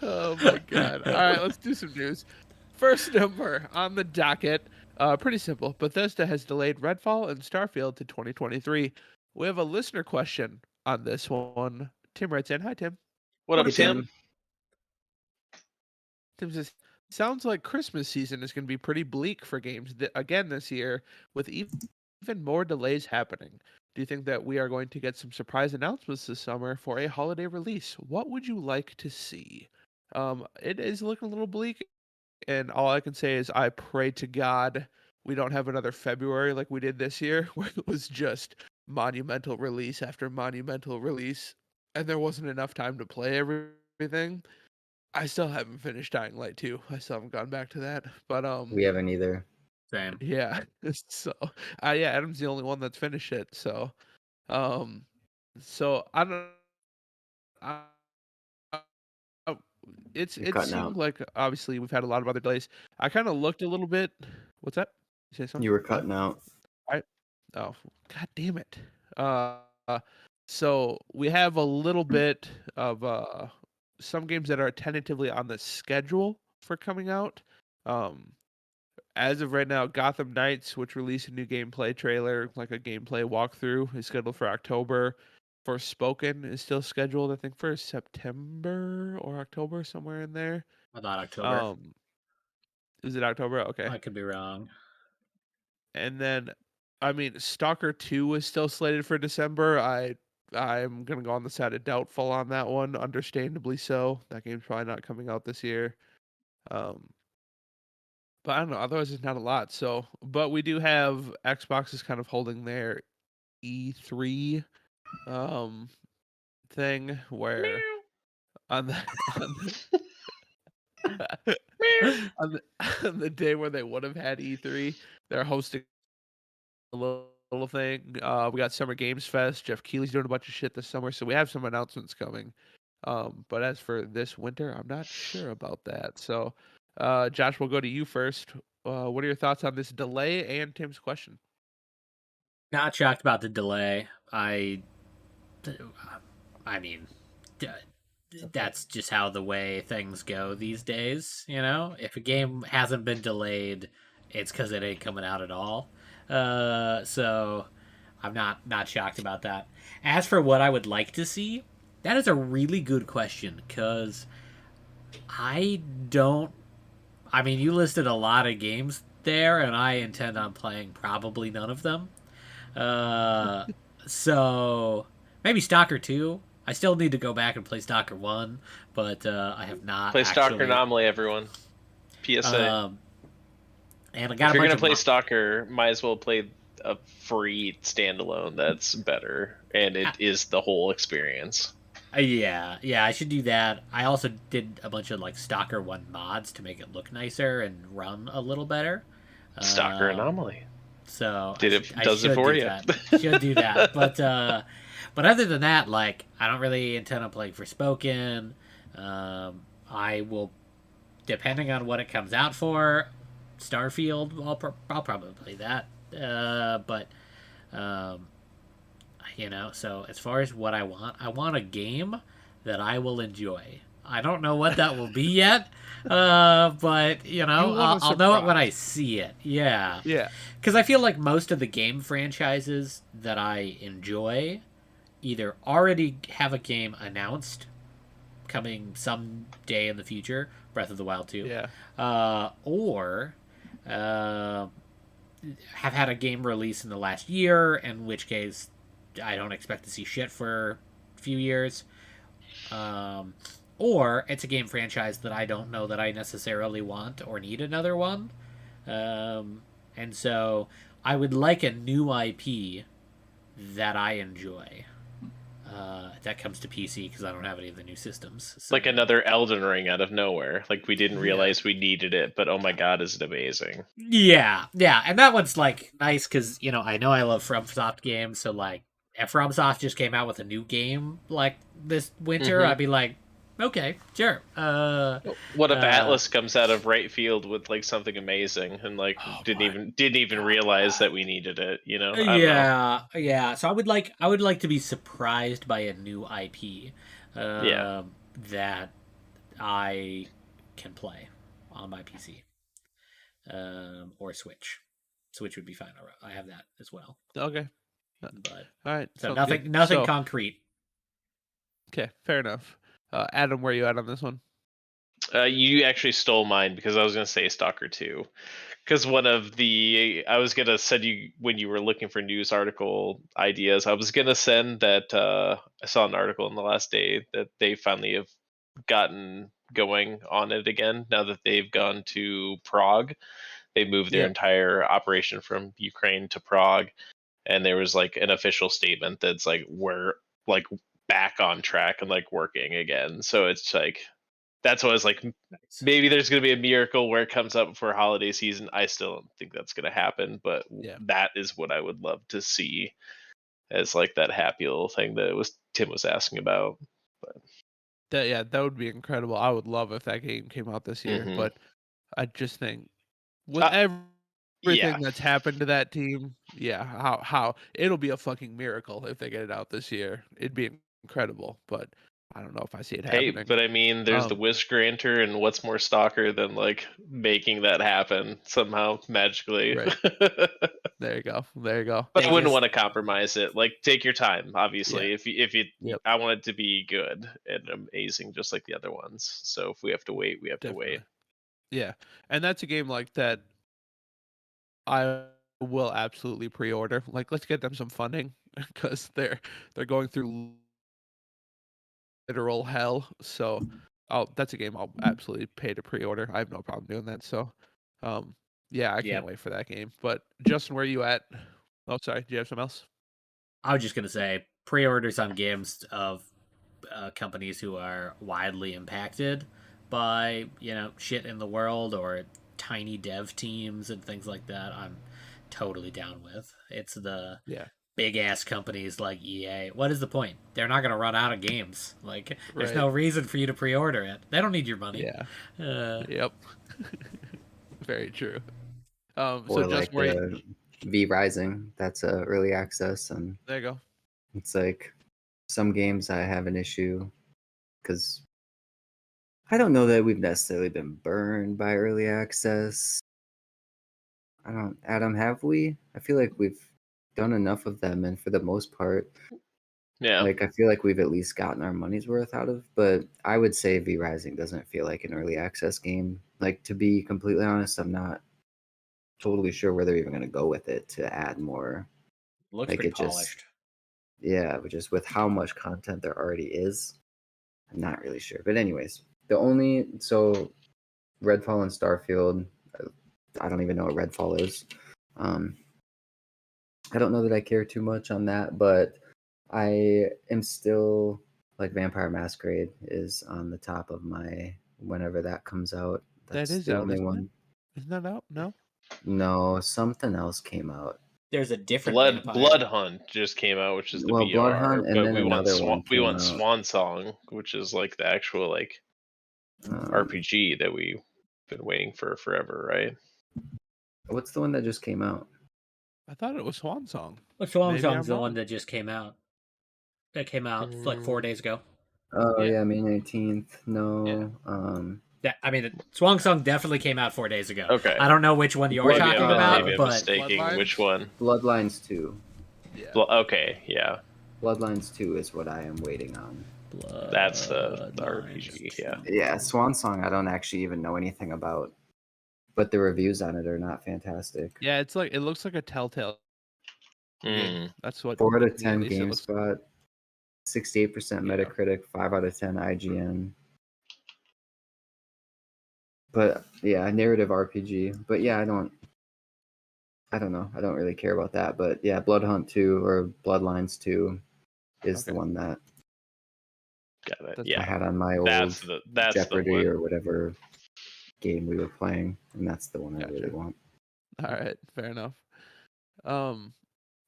Oh my god. All right, let's do some news. First number on the docket. Pretty simple. Bethesda has delayed Redfall and Starfield to 2023. We have a listener question on this one. Tim writes in. Hi, Tim. What up, Hey, Tim? Tim. Tim says, sounds like Christmas season is going to be pretty bleak for games again this year, with even more delays happening. Do you think that we are going to get some surprise announcements this summer for a holiday release? What would you like to see? It is looking a little bleak, and all I can say is I pray to God we don't have another February like we did this year, where it was just monumental release after monumental release, and there wasn't enough time to play everything. I still haven't finished Dying Light 2. I still haven't gone back to that. But We haven't either. Same. Yeah. So, yeah, Adam's the only one that's finished it. So, um, I don't. I, I- You're it cutting seemed out. like obviously we've had a lot of other delays. I kind of looked a little bit. What's that? You say something? You were Yeah. cutting out. I. Oh, god damn it. Uh, so we have a little bit of some games that are tentatively on the schedule for coming out. Um, as of right now, Gotham Knights, which released a new gameplay trailer, like a gameplay walkthrough, is scheduled for October. Forspoken is still scheduled, I think, for September or October, somewhere in there. I thought October. Um, is it October? Okay. I could be wrong. And then, I mean, Stalker 2 is still slated for December. I'm gonna go on the side of doubtful on that one, understandably so. That game's probably not coming out this year. Um, but I don't know. Otherwise, it's not a lot. So, but we do have Xbox is kind of holding their E3 um thing where on the on the on the, on the day where they would have had E3, they're hosting a little thing. We got Summer Games Fest. Jeff Keighley's doing a bunch of shit this summer, so we have some announcements coming. But as for this winter, I'm not sure about that. So, Josh, we'll go to you first. What are your thoughts on this delay and Tim's question? Not shocked about the delay. I mean, d- that's just how the way things go these days. You know, if a game hasn't been delayed, it's because it ain't coming out at all. So I'm not shocked about that. As for what I would like to see, that is a really good question because I don't. I mean, you listed a lot of games there, and I intend on playing probably none of them. Uh, so maybe Stalker 2. I still need to go back and play Stalker 1, but I have not Play Stalker actually. Anomaly, everyone. PSA. And I got If a you're bunch gonna of. play Stalker, might as well play a free standalone that's better, and it is the whole experience. Yeah, I should do that. I also did a bunch of like Stalker 1 mods to make it look nicer and run a little better. Stalker Um, Anomaly so I does it should for do you. that. Should do that. But other than that, like I don't really intend on playing Forspoken. I will, depending on what it comes out for, Starfield. I'll probably play that. But um, so as far as what I want a game that I will enjoy. I don't know what that will be yet, but You want a I'll know it when I surprise. see it. Yeah, Yeah. because I feel like most of the game franchises that I enjoy either already have a game announced coming someday in the future, Breath of the Wild 2, Yeah. or uh, have had a game release in the last year, in which case I don't expect to see shit for a few years. Um, or it's a game franchise that I don't know that I necessarily want or need another one. And so I would like a new IP that I enjoy. That comes to PC because I don't have any of the new systems. So Like another Elden Ring out of nowhere. Like we didn't Yeah. realize we needed it, but oh my god, is it amazing? yeah, and that one's like nice because I know I love FromSoft games, so like if FromSoft just came out with a new game like this winter, Mm-hmm. I'd be like, okay, sure. What if Uh, Atlas comes out of right field with like something amazing and like Oh my didn't even realize God. that we needed it? You know, I don't know. yeah. So I would like to be surprised by a new IP Yeah, that I can play on my PC or Switch. Switch would be fine. I have that as well. Okay. But All right. so Sounds good. nothing So, concrete. okay, fair enough. Adam, where are you at on this one? you actually stole mine because I was gonna say Stalker 2. Because I was gonna send you when you were looking for news article ideas. I was gonna send that I saw an article in the last day that they finally have gotten going on it again now that they've gone to Prague. They moved their Yeah. entire operation from Ukraine to Prague, and there was like an official statement that's like we're like back on track and like working again. So it's like that's why I was like, Nice. maybe there's going to be a miracle where it comes up before holiday season. I still don't think that's going to happen, but Yeah. that is what I would love to see as like that happy little thing that Tim was asking about. That would be incredible. I would love if that game came out this year, Mhm. but I just think with everything Yeah, that's happened to that team, yeah, how it'll be a fucking miracle if they get it out this year. It'd be incredible, but I don't know if I see it hey, happening. but I mean, there's the wish granter, and what's more stalker than like making that happen somehow magically? Right. There you go. There you go. But They I wouldn't just- want to compromise it. Like, take your time. Obviously, if you, Yep. I want it to be good and amazing, just like the other ones. So if we have to wait, we have to wait. Definitely. Yeah. And that's a game like that I will absolutely pre-order. Like, let's get them some funding because they're going through literal hell. So, that's a game I'll absolutely pay to pre-order. I have no problem doing that. So, yeah, I can't Yep. wait for that game. But Justin, where are you at? Oh, sorry. Do you have something else? I was just gonna say pre-orders on games of companies who are widely impacted by shit in the world or tiny dev teams and things like that. I'm totally down with. It's the Yeah. big ass companies like EA. What is the point? They're not gonna run out of games. Like, there's no Right. reason for you to pre-order it. They don't need your money. Yeah. Uh, Yep. Very true. So Or just like where the V Rising, that's a early access, and there you go. it's like some games I have an issue because I don't know that we've necessarily been burned by early access. I don't, Adam, have we? I feel like we've done enough of them, and for the most part, Yeah. like I feel like we've at least gotten our money's worth out of. But I would say V Rising doesn't feel like an early access game. Like, to be completely honest, I'm not totally sure where they're even going to go with it to add more. looks Like, pretty it just, polished. yeah, but just with how much content there already is, I'm not really sure. But anyways, so Redfall and Starfield, I don't even know what Redfall is. I don't know that I care too much on that, but I am still like Vampire Masquerade is on the top of my whenever that comes out. That That's is the out, only isn't it? one. Isn't that out? No. No, something else came out. There's a different Blood vampire. Hunt just came out, which is the Well, Blood VR. Hunt, and But then another one we came want out. Swan Song, which is like the actual like RPG that we've been waiting for forever, right? What's the one that just came out? I thought it was Swan Song. Well, Swan Maybe Song's I'm the one wrong. that just came out. That came out like 4 days ago. Oh Yeah. yeah, May 19th. No, Yeah, I mean, Swan Song definitely came out 4 days ago. Okay. I don't know which one you're Maybe talking I'm- about, maybe I'm but mistaking Bloodlines? which one. Bloodlines 2. Yeah. Okay, yeah, Bloodlines 2 is what I am waiting on. that's the RPG. Yeah. Yeah, Swan Song I don't actually even know anything about, but the reviews on it are not fantastic. Yeah, it's like it looks like a Telltale game. Mm. That's what 4 out of at 10 least it looks. GameSpot, 68% Yeah. Metacritic, 5 out of 10 IGN. But yeah, narrative RPG. But yeah, I don't know. I don't really care about that. But yeah, Blood Hunt 2 or Bloodlines 2 is the Okay. one that Got it. That's Yeah. I had on my old That's the Jeopardy one. or whatever game we were playing, and that's the one I Gotcha. really want. All right, fair enough.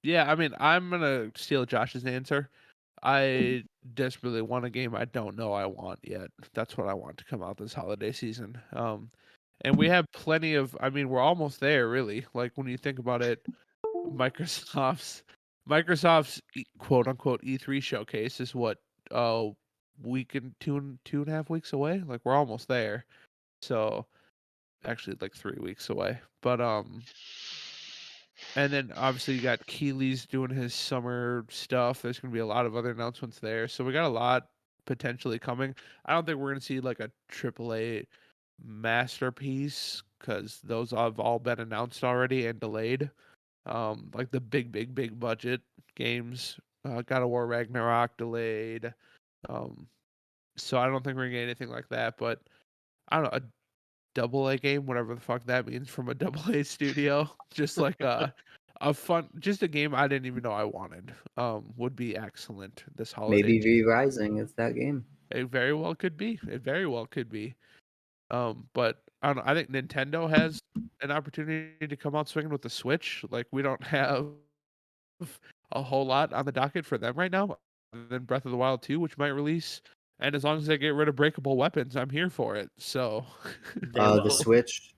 Yeah, I mean, I'm gonna steal Josh's answer. I desperately want a game I don't know I want yet. That's what I want to come out this holiday season. And we have plenty of. I mean, we're almost there, really. Like when you think about it, Microsoft's quote unquote E3 showcase is what week and two and a half weeks away. Like we're almost there. So actually, like 3 weeks away. But and then obviously you got Keeley's doing his summer stuff. There's gonna be a lot of other announcements there. So we got a lot potentially coming. I don't think we're gonna see like a AAA masterpiece because those have all been announced already and delayed. Like the big budget games. God of War Ragnarok delayed. So I don't think we're gonna get anything like that. But I don't know, a double A game, whatever the fuck that means, from a double A studio. Just like a fun, just a game I didn't even know I wanted. Would be excellent this holiday. Maybe V Rising is that game. It very well could be. It very well could be. But I don't know. I think Nintendo has an opportunity to come out swinging with the Switch. Like we don't have a whole lot on the docket for them right now, other than Breath of the Wild 2, which might release. And as long as they get rid of breakable weapons, I'm here for it. So, They will. The Switch,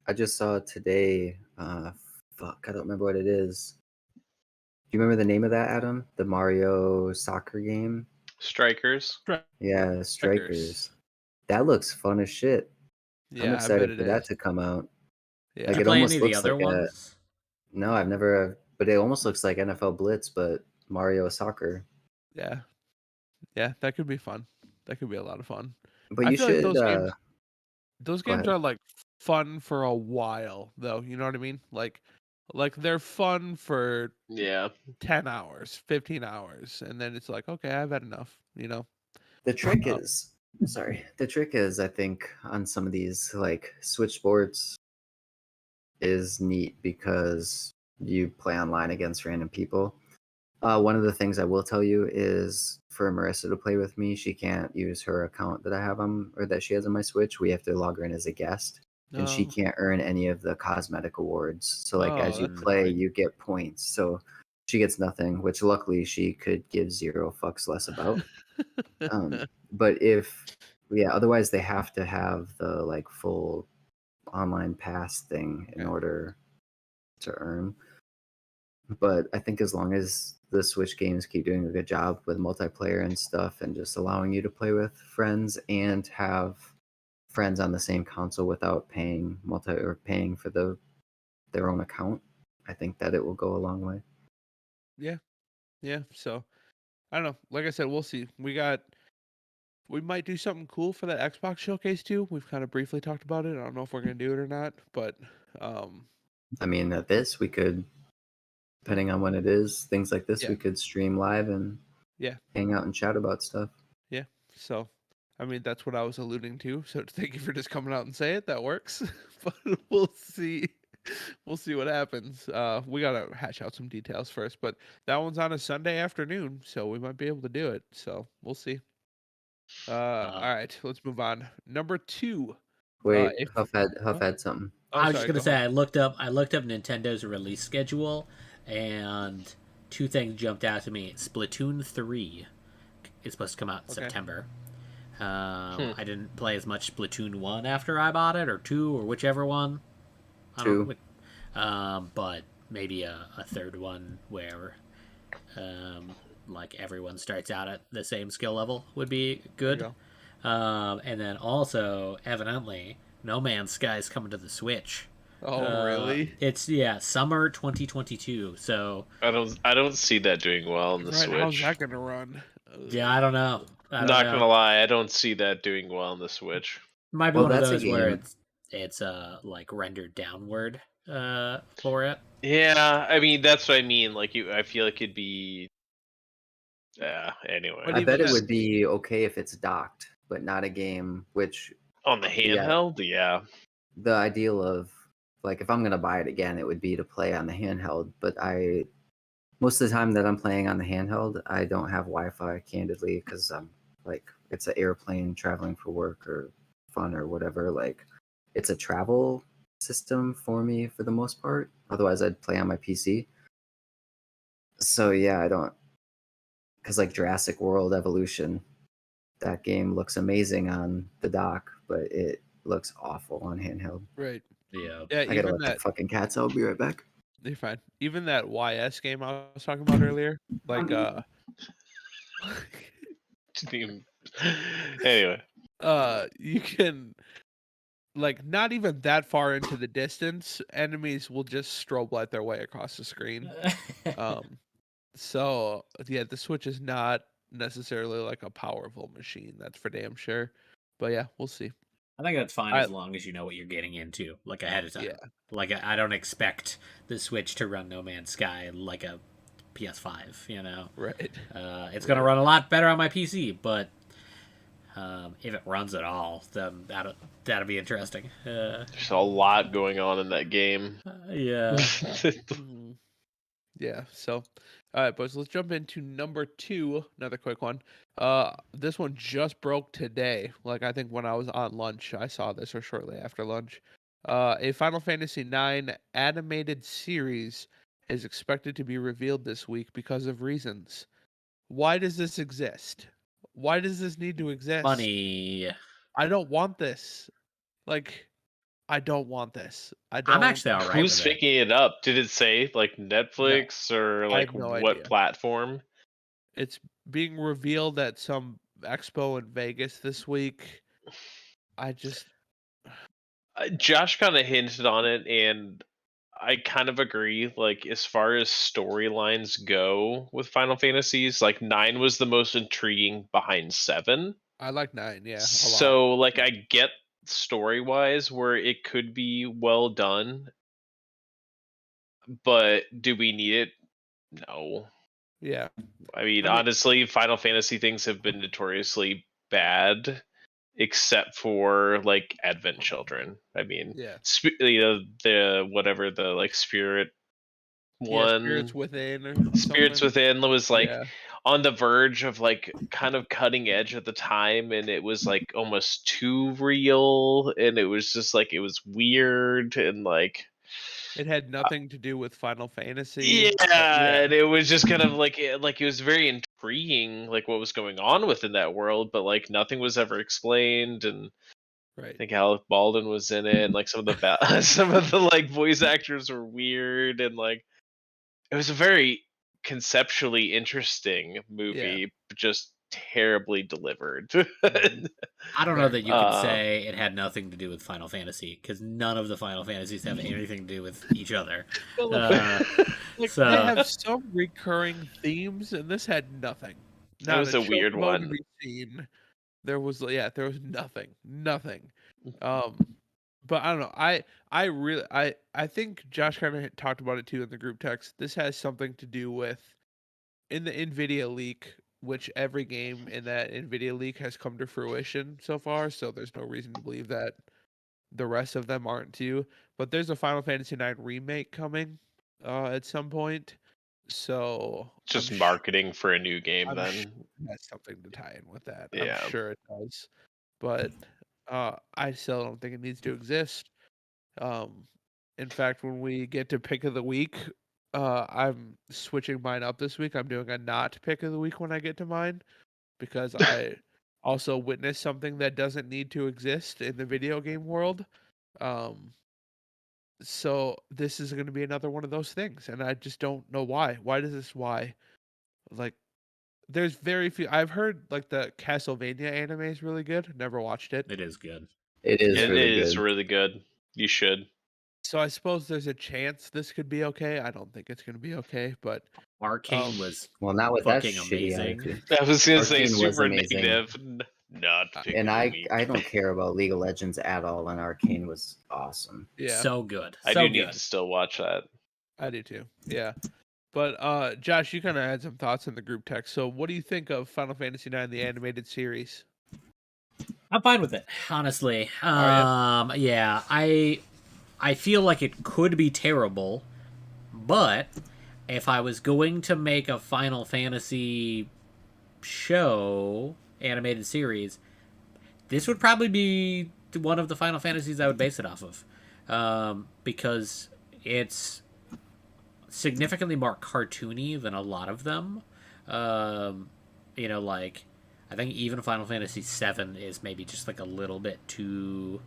I just saw it today. Fuck, I don't remember what it is. Do you remember the name of that, Adam? The Mario soccer game? Strikers. Yeah, Strikers. That looks fun as shit. I'm yeah, I bet excited it for that is. to come out. Yeah. Like Did you it play almost any of the looks other like a ones? no, I've never, but it almost looks like NFL Blitz, but Mario soccer. Yeah. Yeah, that could be fun. That could be a lot of fun. But I you feel like should those go games ahead. are like fun for a while though, you know what I mean? Like they're fun for Yeah. 10 hours, 15 hours, and then it's like, okay, I've had enough, you know? The trick Uh, is, sorry, the trick is, I think, on some of these like Switch sports is neat because you play online against random people. One of the things I will tell you is for Marissa to play with me, she can't use her account that I have on or that she has on my Switch. We have to log her in as a guest, and she no. can't earn any of the cosmetic awards. So like as Oh, you that's play, annoying. you get points. So she gets nothing, which luckily she could give zero fucks less about. But if yeah, otherwise they have to have the like full online pass thing in Okay. order to earn. But I think as long as the Switch games keep doing a good job with multiplayer and stuff and just allowing you to play with friends and have friends on the same console without paying paying for their own account, I think that it will go a long way. Yeah. Yeah, so I don't know. Like I said, we'll see. We might do something cool for that Xbox showcase too. We've kind of briefly talked about it. I don't know if we're gonna do it or not, but um, I mean, at this we could, depending on when it is, things like this yeah, we could stream live and yeah, hang out and chat about stuff. yeah. So, I mean, that's what I was alluding to. So, thank you for just coming out and say it. That works, but we'll see. We'll see what happens. We gotta hash out some details first, but that one's on a Sunday afternoon, so we might be able to do it. So, we'll see. All right, let's move on. Number 2. Wait, If Huff oh, had something. oh, I was just sorry, gonna go say ahead. I looked up Nintendo's release schedule, and two things jumped out to me. Splatoon 3 is supposed to come out in Okay. September. Hmm. I didn't play as much Splatoon 1 after I bought it, or 2, or whichever one. I don't. Two. But maybe a third one where like everyone starts out at the same skill level would be There you good. go. And then also, evidently, No Man's Sky is coming to the Switch. Oh, really? It's summer 2022. So I don't see that doing well on the Right, how's Switch. that gonna run? yeah, I don't know. I don't Not gonna know. lie, I don't see that doing well on the Switch. Might be Well, one of that's a those where game. it's like rendered downward for it. Yeah, I mean that's what I mean. Like I feel like it'd be. Yeah. Anyway, But I bet even it that, would be okay if it's docked, but not a game which on the yeah, handheld, yeah. the ideal of like if I'm gonna buy it again, it would be to play on the handheld. But I most of the time that I'm playing on the handheld, I don't have Wi-Fi, candidly, because I'm like it's an airplane traveling for work or fun or whatever. Like it's a travel system for me for the most part. Otherwise, I'd play on my PC. So yeah, I don't because like Jurassic World Evolution, that game looks amazing on the dock, but it looks awful on handheld. right. Yeah. Yeah, I gotta even let the that fucking cats out. I'll be right back. you're fine. Even that YS game I was talking about earlier, like Didn't even- Anyway, you can like not even that far into the distance, enemies will just strobe light their way across the screen. Um so yeah, the Switch is not necessarily like a powerful machine, that's for damn sure. But yeah, we'll see. I think that's fine I as long as you know what you're getting into, like ahead of yeah, time. Like I don't expect the Switch to run No Man's Sky like a PS5. right. It's gonna run a lot better on my PC, but if it runs at all, then that'll be interesting. there's a lot going on in that game. Yeah. Mhm. Yeah, so All right, boys, let's jump into number 2. Another quick one. This one just broke today. Like, I think when I was on lunch, I saw this, or shortly after lunch. A Final Fantasy IX animated series is expected to be revealed this week because of reasons. Why does this exist? Why does this need to exist? Funny. I don't want this. Like, I don't want this. I I'm don't. actually all right Who's with it. picking it up? Did it say like Netflix or I like have no what idea. platform? It's being revealed at some expo in Vegas this week. I just Josh kind of hinted on it, and I kind of agree. Like, as far as storylines go with Final Fantasies, like 9 was the most intriguing behind 7. I like 9, yeah, a lot. So, like, I get story wise where it could be well done, but do we need it? No. Yeah. I mean, honestly, Final Fantasy things have been notoriously bad, except for like Advent Children. I mean, Yeah. the whatever the like Spirit Yeah, one, Spirits Within or Spirits something. Within was like Yeah. on the verge of like kind of cutting edge at the time, and it was like almost too real, and it was just like it was weird and like. It had nothing to do with Final Fantasy. Yeah, and it was just kind of like it was very intriguing, like what was going on within that world, but like nothing was ever explained. And I Right. think Alec Baldwin was in it, and like some of the some of the like voice actors were weird, and like it was a very conceptually interesting movie, but just terribly delivered. I don't know Very that you could Uh, say it had nothing to do with Final Fantasy, because none of the Final Fantasies have anything to do with each other. Well, like So- they have some recurring themes, and this had nothing. It Not was a a weird chocobo to one. be seen. There was nothing. But I don't know. I really I think Josh kind of talked about it too in the group text. This has something to do with in the Nvidia leak, which every game in that Nvidia leak has come to fruition so far. So there's no reason to believe that the rest of them aren't too. But there's a Final Fantasy IX remake coming at some point. So Just marketing for a new game, I'm sure then. it has something to tie in with that. I'm Yeah. sure it does. But I still don't think it needs to exist. Um, in fact, when we get to pick of the week, I'm switching mine up this week. I'm doing a not pick of the week when I get to mine because I also witnessed something that doesn't need to exist in the video game world. Um, so this is going to be another one of those things, and I just don't know why. Why does this? Why? Like, there's very few. I've heard like the Castlevania anime is really good. Never watched it. It is good. It is It really is good. really good. You should. So I suppose there's a chance this could be okay. I don't think it's going to be okay, but Arcane was Well, not with that fucking shitty amazing. attitude. I was gonna say Arcane was super amazing. negative. Not pick And of the I week. I don't care about League of Legends at all, and Arcane was awesome. yeah, So good. I So do good. need to still watch that. I do too. Yeah. But Josh, you kind of had some thoughts in the group text. So what do you think of Final Fantasy IX the animated series? I'm fine with it, honestly. Are Yeah, I feel like it could be terrible, but if I was going to make a Final Fantasy show, animated series, this would probably be one of the Final Fantasies I would base it off of, because it's significantly more cartoony than a lot of them. Like I think even Final Fantasy VII is maybe just like a little bit too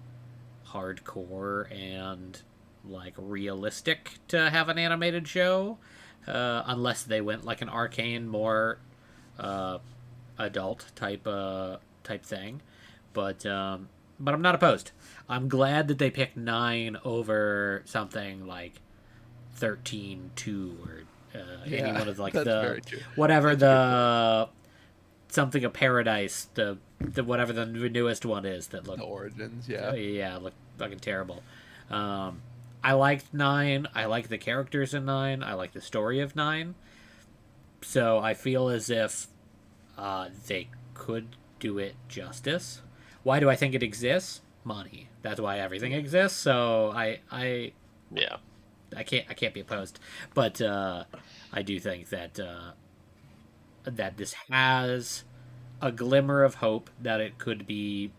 hardcore and like realistic to have an animated show, unless they went like an Arcane more adult type thing. But I'm not opposed. I'm glad that they picked 9 over something like 13-2 or any one of like that's the very true. whatever That's a good the something of Paradise, the whatever the newest one is that look The Origins, yeah. yeah, look fucking terrible. I liked 9. I like the characters in 9. I like the story of 9. So I feel as if they could do it justice. Why do I think it exists? Money. That's why everything exists. So I Yeah. I can't be opposed, but I do think that that this has a glimmer of hope that it could be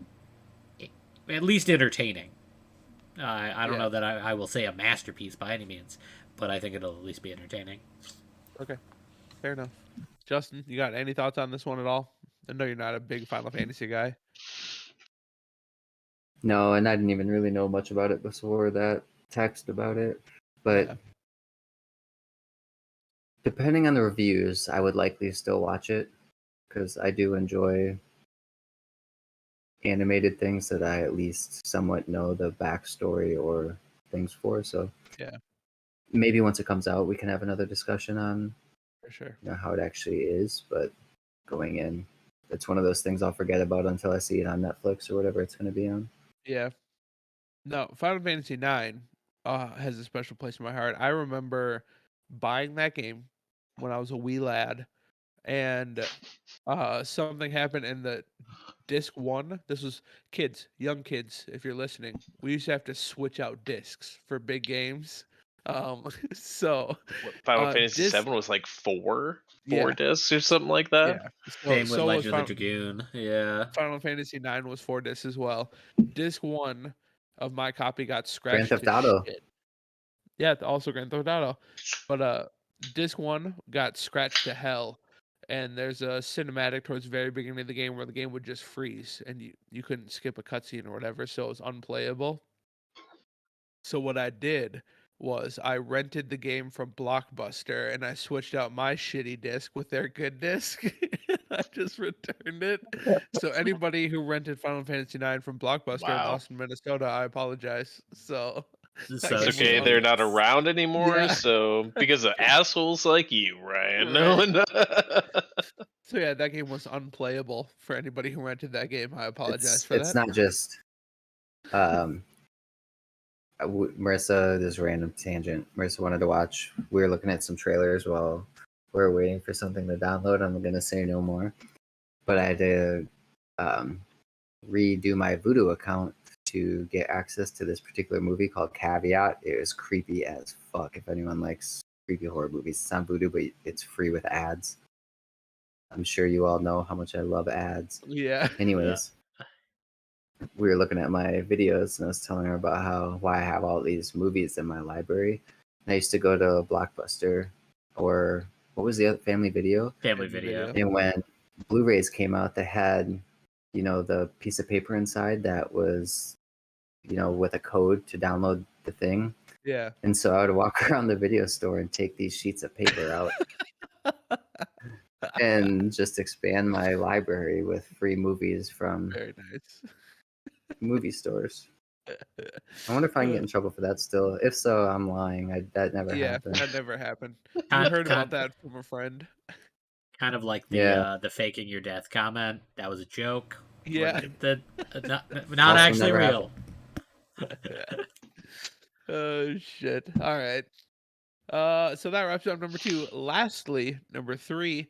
at least entertaining. I don't Yeah. know that I will say a masterpiece by any means, but I think it'll at least be entertaining. Okay. Fair enough. Justin, you got any thoughts on this one at all? I know you're not a big Final Fantasy guy. No, and I didn't even really know much about it before that text about it. But Yeah. depending on the reviews, I would likely still watch it because I do enjoy animated things that I at least somewhat know the backstory or things for. So Yeah, maybe once it comes out, we can have another discussion on for sure. how it actually is. But going in, it's one of those things I'll forget about until I see it on Netflix or whatever it's going to be on. Yeah. No, Final Fantasy IX has a special place in my heart. I remember buying that game when I was a wee lad, and something happened in the disc one. This was kids, young kids, if you're listening. We used to have to switch out discs for big games. So Final Fantasy disc, 7 was like four yeah, discs or something like that. yeah. So Same with so was Legend of the Dragoon. Yeah. Final Fantasy IX was 4 discs as well. Disc one of my copy got Grand scratched Theft to Auto. shit. Yeah, also Grand Theft Auto. But disc one got scratched to hell. And there's a cinematic towards the very beginning of the game where the game would just freeze and you couldn't skip a cutscene or whatever, so it was unplayable. So what I did was I rented the game from Blockbuster and I switched out my shitty disc with their good disc. I just returned it. So anybody who rented Final Fantasy IX from Blockbuster in Wow. Austin, Minnesota, I apologize. So that It's So game was okay, they're shitty. not around anymore, yeah. so because of assholes like you, Ryan. No Right. one. So yeah, that game was unplayable for anybody who rented that game. I apologize for It's that. not just um Marissa, this random tangent. Marissa wanted to watch. We were looking at some trailers while we were waiting for something to download. I'm gonna say no more, but I had to redo my Voodoo account to get access to this particular movie called Caveat. It was creepy as fuck. If anyone likes creepy horror movies, it's on Voodoo, but it's free with ads. I'm sure you all know how much I love ads. Yeah. Anyways, we were looking at my videos and I was telling her about why I have all these movies in my library. And I used to go to Blockbuster or what was the other Family Video? Family Video. And when Blu-rays came out, they had, the piece of paper inside that was, with a code to download the thing. Yeah. And so I would walk around the video store and take these sheets of paper out and just expand my library with free movies from Very nice. movie stores. I wonder if I can get in trouble for that still. If so, I'm lying. That never Yeah, happened. that never happened. We Kind- heard about kind- that from a friend. Kind of like Yeah. the faking your death comment. That was a joke. Yeah. Not Also actually never real. Oh shit. All right. So that wraps up number 2. Lastly, number 3,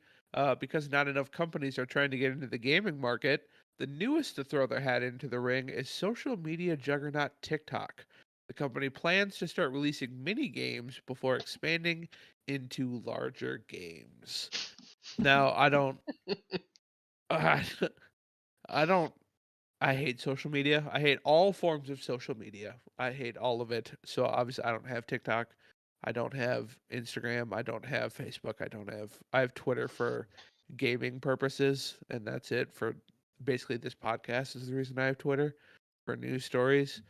because not enough companies are trying to get into the gaming market, the newest to throw their hat into the ring is social media juggernaut TikTok. The company plans to start releasing mini games before expanding into larger games. Now, I don't I don't I hate social media. I hate all forms of social media. I hate all of it. So obviously I don't have TikTok. I don't have Instagram. I don't have Facebook. I have Twitter for gaming purposes and that's it for basically this podcast is the reason I have Twitter for news stories.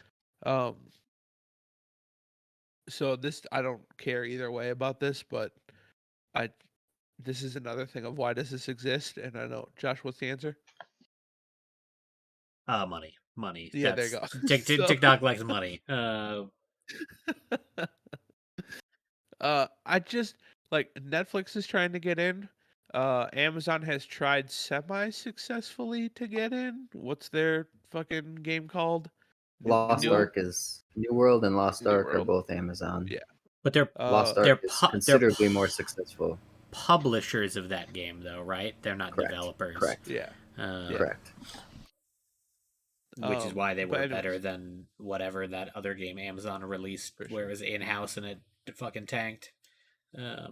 Um so this I don't care either way about this, but I this is another thing of why does this exist? And I know Josh, what's the answer? Money. Yeah, there you That's go. So TikTok likes money. I just like Netflix is trying to get in. Amazon has tried semi-successfully to get in. What's their fucking game called? Lost New World? Ark is New World and Lost New Ark are World. both Amazon. Yeah. But they're Lost They're Ark is considerably more successful. publishers of that game, though, right? They're not Correct. developers. Correct. yeah. Uh, Yeah. Correct. Which is why they But were better anyways, than whatever that other game Amazon released, for where it sure. was in house and it fucking tanked.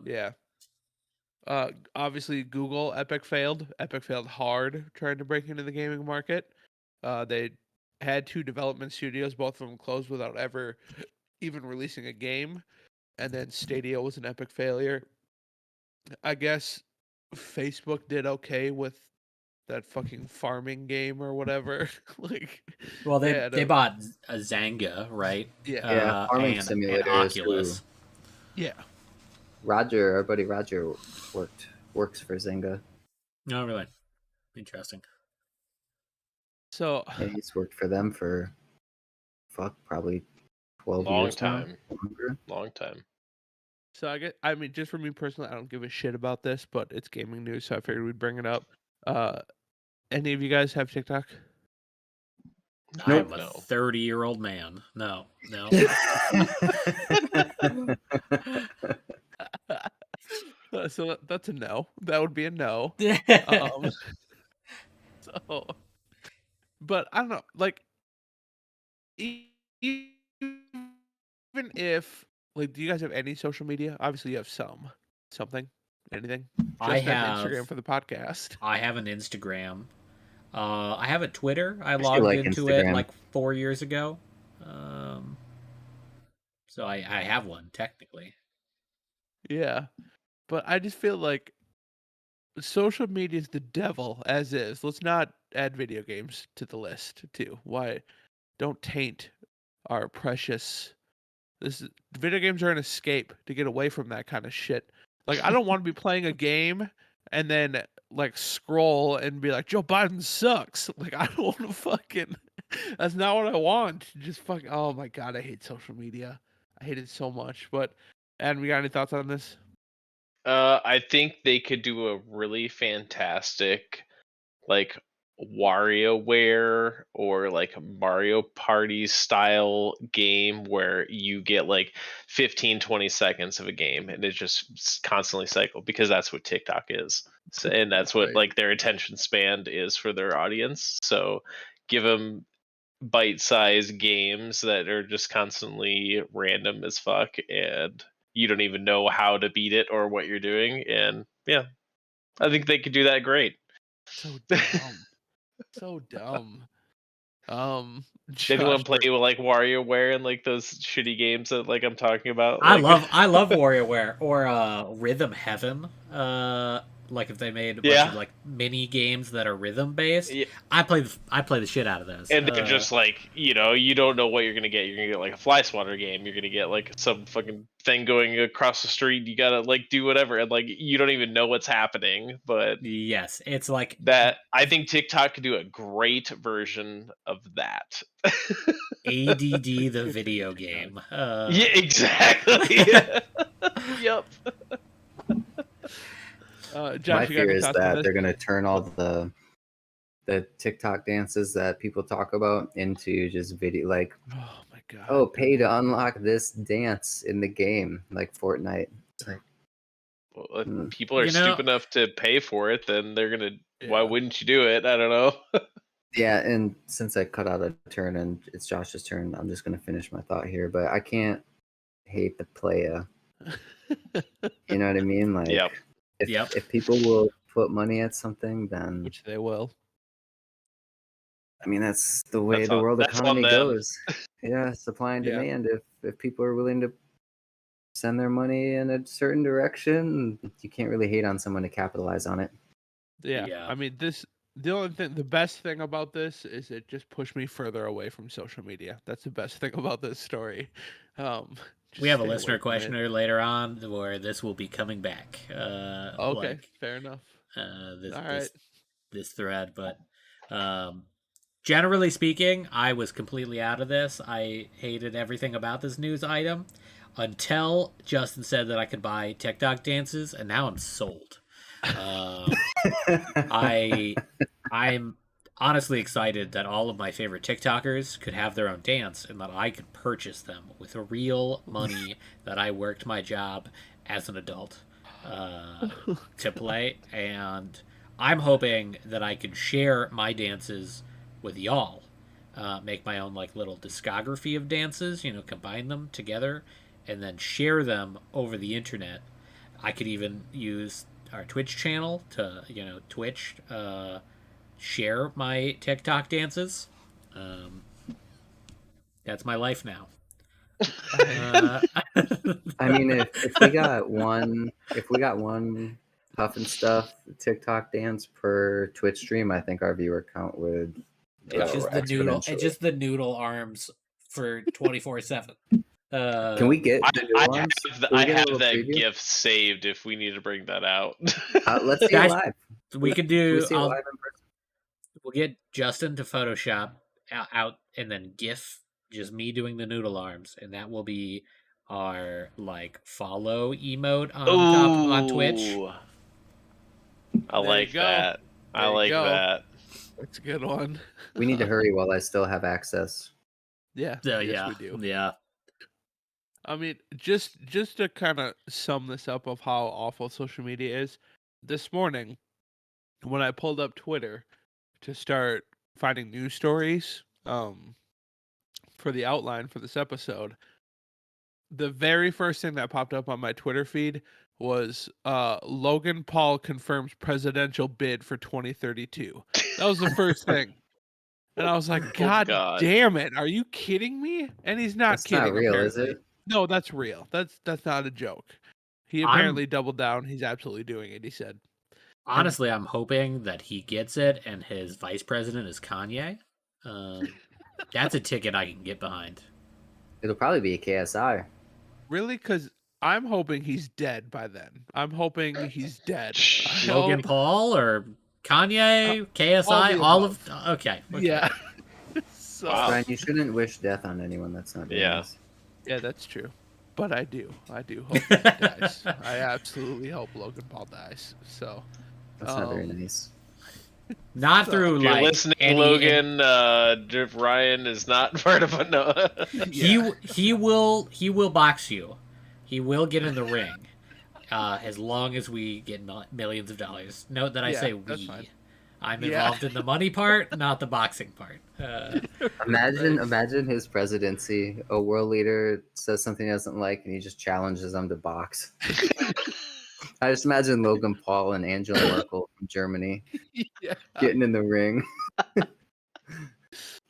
Yeah. Obviously Google, Epic failed. Epic failed hard trying to break into the gaming market. They had 2 development studios, both of them closed without ever even releasing a game. And then Stadia was an epic failure. I guess Facebook did okay with that fucking farming game or whatever. Like Well, they they had they a bought a Zanga, right? yeah, Yeah, farming And simulator is who Oculus. yeah. Roger, our buddy Roger, works for Zynga. Oh, really? Interesting. So Yeah, he's worked for them for probably 12 Long years now. time. Longer. Long time. I mean, just for me personally, I don't give a shit about this, but it's gaming news, so I figured we'd bring it up. Uh, any of you guys have TikTok? I'm Nope. a No. 30-year-old man. No. So that's a no. That would be a no. Um, so, but I don't know. Like, even if like, do you guys have any social media? Obviously, you have something, anything. I Just as Instagram have for the podcast. I have an Instagram. I have a Twitter. I actually logged like into it Instagram. like 4 years ago. So I have one technically. Yeah, but I just feel like social media is the devil as is. Let's not add video games to the list too. Why? Don't taint our precious. Video games are an escape to get away from that kind of shit. Like I don't want to be playing a game and then like scroll and be like Joe Biden sucks. Like I don't want to fucking. That's not what I want. Just fucking. Oh my god, I hate social media. I hate it so much. But Adam, we got any thoughts on this? I think they could do a really fantastic like WarioWare or like Mario Party style game where you get like 15-20 seconds of a game and it just constantly cycle because that's what TikTok is. So, and that's what Right. like their attention span is for their audience. So give them bite-sized games that are just constantly random as fuck and you don't even know how to beat it or what you're doing and yeah, I think they could do that great. So dumb. So dumb. Did Josh, anyone play with like WarioWare and like those shitty games that like I'm talking about? I Like, love WarioWare or Rhythm Heaven. Like if they made a bunch of yeah, like mini games that are rhythm based. yeah, I play the shit out of those. and they're just like you don't know what you're gonna get. You're gonna get like a fly swatter game. You're gonna get like some fucking thing going across the street. You gotta like do whatever, and like you don't even know what's happening. But Yes, it's like that I think TikTok could do a great version of that. ADD the good for video TikTok. game. Yeah, exactly. Yep. Josh, My you got fear any is thoughts on that this? they're gonna turn all the TikTok dances that people talk about into just video, like, Oh my god. oh, pay to unlock this dance in the game, like Fortnite. It's like, Well, hmm. if people are You know, stupid enough to pay for it, then they're gonna. Why Yeah. wouldn't you do it? I don't know. Yeah, and since I cut out a turn and it's Josh's turn, I'm just gonna finish my thought here. But I can't hate the playa. You know what I mean? Like, Yep. if people will put money at something, then Which they will. I mean that's the way the world That's on economy them. goes. Yeah, supply and Yeah. demand. If people are willing to send their money in a certain direction, you can't really hate on someone to capitalize on it. Yeah. Yeah. I mean, the best thing about this is it just pushed me further away from social media. That's the best thing about this story. we Just have a stay away listener from it. questioner later on where this will be coming back. Okay, fair enough. This All right. this thread, but generally speaking, I was completely out of this. I hated everything about this news item until Justin said that I could buy TikTok dances, and now I'm sold. I'm honestly excited that all of my favorite TikTokers could have their own dance and that I could purchase them with real money that I worked my job as an adult to play. And I'm hoping that I can share my dances with y'all make my own like little discography of dances, combine them together, and then share them over the internet. I could even use our Twitch channel to, Twitch, share my TikTok dances. That's my life now. I mean, if we got one Huff and Stuff TikTok dance per Twitch stream, I think our viewer count would go It's just the noodle. It's exponentially. just the noodle arms for 24/7. Can we get the I noodle arms? have, Can we I get a have little that preview? GIF saved if we need to bring that out. Let's see it That's- live. We could Can we do. see it live in person? We'll get Justin to Photoshop out and then GIF just me doing the noodle arms, and that will be our like follow emote on Twitch. Ooh. I There like you go. that. I There you like go. that. That's a good one. We need to hurry while I still have access. Yeah. So yes, yeah, we do. yeah. I mean, just to kind of sum this up of how awful social media is. This morning, when I pulled up Twitter to start finding news stories, for the outline for this episode, the very first thing that popped up on my Twitter feed was Logan Paul confirms presidential bid for 2032. That was the first thing. And I was like, God, God. damn it, are you kidding me? And he's not That's kidding, not real, apparently. is it? No, that's real. That's not a joke. He apparently doubled down. He's absolutely doing it, he said. Honestly, I'm hoping that he gets it and his vice president is Kanye. That's a ticket I can get behind. It'll probably be a KSI. Really? Because I'm hoping he's dead by then. I'm hoping he's dead. Logan Paul or Kanye, KSI, all all the of okay. Yeah. So, Wow. Brian, you shouldn't wish death on anyone that's not doing Yeah. this. yeah, that's true. But I do hope he dies. I absolutely hope Logan Paul dies. So That's not very nice. Not through If you're like listening, any, Logan, Ryan is not part of a no. he will box you. He will get in the ring. As long as we get millions of dollars. Note that I Yeah, say that's we. fine. I'm Yeah. involved in the money part, not the boxing part. Imagine his presidency. A world leader says something he doesn't like, and he just challenges them to box. I just imagine Logan Paul and Angela Merkel from Germany Yeah. getting in the ring.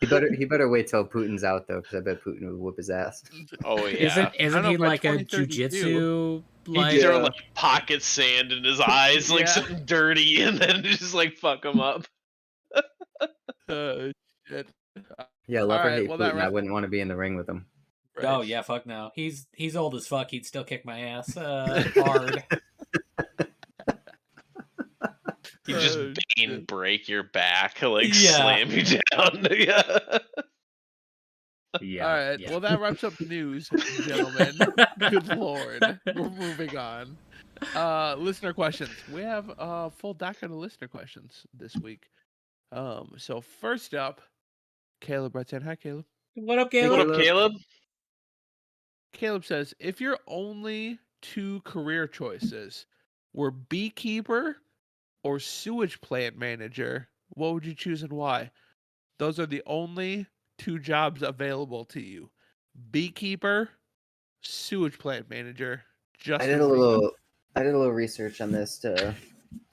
He better wait till Putin's out though, because I bet Putin would whoop his ass. Oh yeah. Isn't know, he by like a 2032, jujitsu He'd like throw like pocket sand in his eyes, like Yeah. something dirty, and then just like fuck him up. Shit. Yeah, love or Alright, hate well, that Putin, I wraps- wouldn't want to be in the ring with him. Right. Oh yeah, fuck no. He's old as fuck. He'd still kick my ass hard. You just Oh, bane shit. break your back, like Yeah. slam you down. Yeah. Yeah. All right. yeah. Well, that wraps up the news, gentlemen. Good lord. We're moving on. Listener questions. We have a full docket of listener questions this week. So first up, Caleb writes in. Hi, Caleb. What up, Hey, Caleb? What up, Caleb? Caleb says, if your only two career choices were beekeeper or sewage plant manager, what would you choose and why? Those are the only two jobs available to you. Beekeeper, sewage plant manager. I did a little research on this to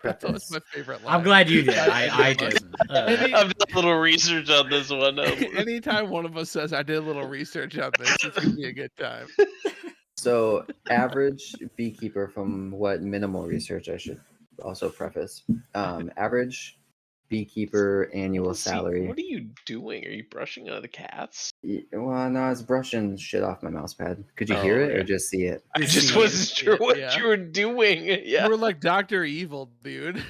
That was preface. my favorite line. I'm glad you did. I I didn't. Any- I've done a little research on this one. Anytime one of us says I did a little research on this, it's gonna be a good time. So, average beekeeper, from what minimal research I should also preface, average beekeeper annual salary. What are you doing? Are you brushing the cats? Well, no, I was brushing shit off my mouse pad. Could you hear it or okay. just see it? I Just just see wasn't it. sure what Yeah. you were doing. Yeah. You were like Dr. Evil, dude.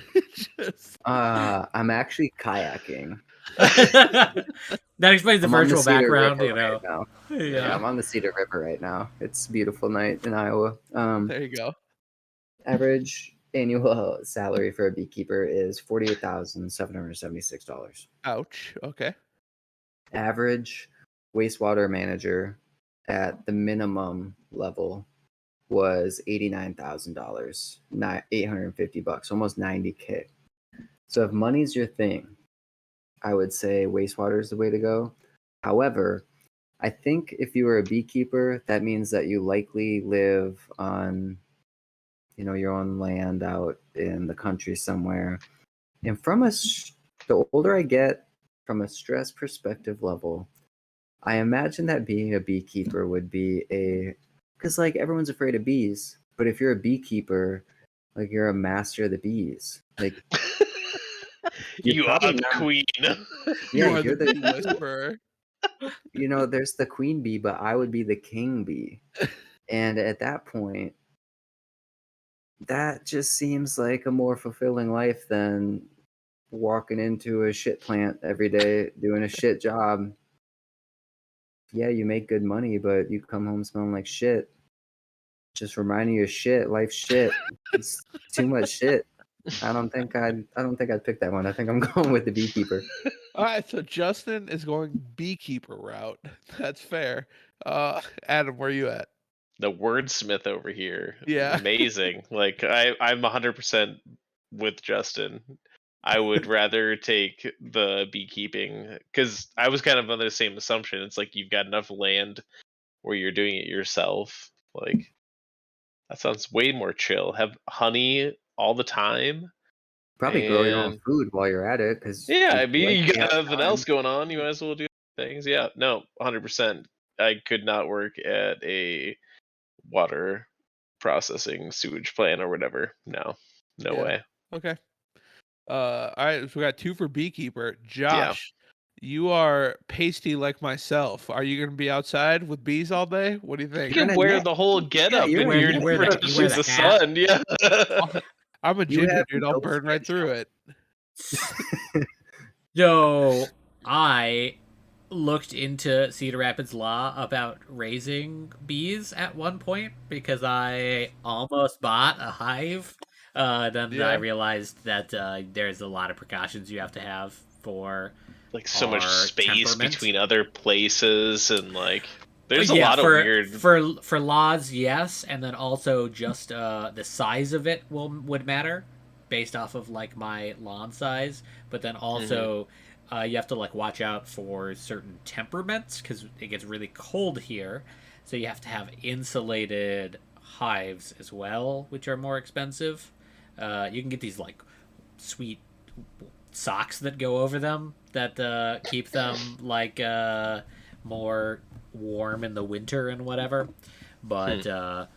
Just... I'm actually kayaking. That explains the I'm on virtual Cedar background, River you know. right now. Yeah. Yeah, I'm on the Cedar River right now. It's a beautiful night in Iowa. There you go. Average annual salary for a beekeeper is $48,776. Ouch. Okay. Average wastewater manager at the minimum level was $89,000, not $850, almost $90K. So if money's your thing, I would say wastewater is the way to go. However, I think if you were a beekeeper, that means that you likely live on, your own land out in the country somewhere. And the older I get, from a stress perspective level, I imagine that being a beekeeper would be because like everyone's afraid of bees, but if you're a beekeeper, like you're a master of the bees. Like you're You are probably the not. queen. Yeah, You are the you're the. bee whisperer. There's the queen bee, but I would be the king bee. And at that point, that just seems like a more fulfilling life than walking into a shit plant every day doing a shit job. Yeah, you make good money, but you come home smelling like shit. Just reminding you of shit. Life's shit. It's too much shit. I don't think I'd pick that one. I think I'm going with the beekeeper. All right, so Justin is going beekeeper route. That's fair. Adam, where you at? The wordsmith over here. Yeah. Amazing. Like I'm 100% with Justin. I would rather take the beekeeping because I was kind of under the same assumption. It's like you've got enough land where you're doing it yourself. Like that sounds way more chill. Have honey all the time. Probably grow your own And food while you're at it, because yeah, I you mean, you likely got have nothing time. else going on. You might as well do things. Yeah, no, 100%. I could not work at a water processing sewage plant or whatever. No Yeah. way. Okay. All right, so we got 2 for beekeeper. Yeah. Josh, you are pasty like myself. Are you gonna be outside with bees all day? What do you You think? You're in can a wear net. the whole Yeah, getup you're and in a you're net. You wear never the touching the hat. sun. Yeah. I'm a You ginger have dude. I'll no burn right skin through it. So I looked into Cedar Rapids law about raising bees at one point because I almost bought a hive. Then I Yeah. realized that there's a lot of precautions you have to have for Like so much our space temperament. between other places and like there's a Yeah, lot of weird. for laws, yes, and then also just the size of it would matter based off of like my lawn size, but then also you have to like watch out for certain temperaments because it gets really cold here, so you have to have insulated hives as well, which are more expensive. You can get these like sweet socks that go over them that keep them like more warm in the winter and whatever. But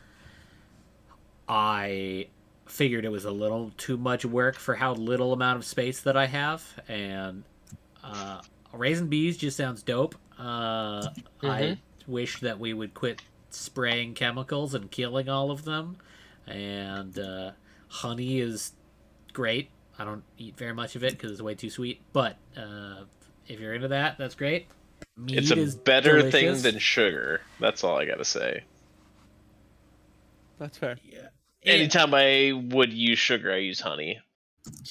I figured it was a little too much work for how little amount of space that I have, and raising bees just sounds dope. I wish that we would quit spraying chemicals and killing all of them, and honey is great. I don't eat very much of it because it's way too sweet. But if you're into that, that's great. Mead It's a is better thing delicious. than sugar. That's all I gotta say. That's fair. Yeah. Anytime I would use sugar, I use honey.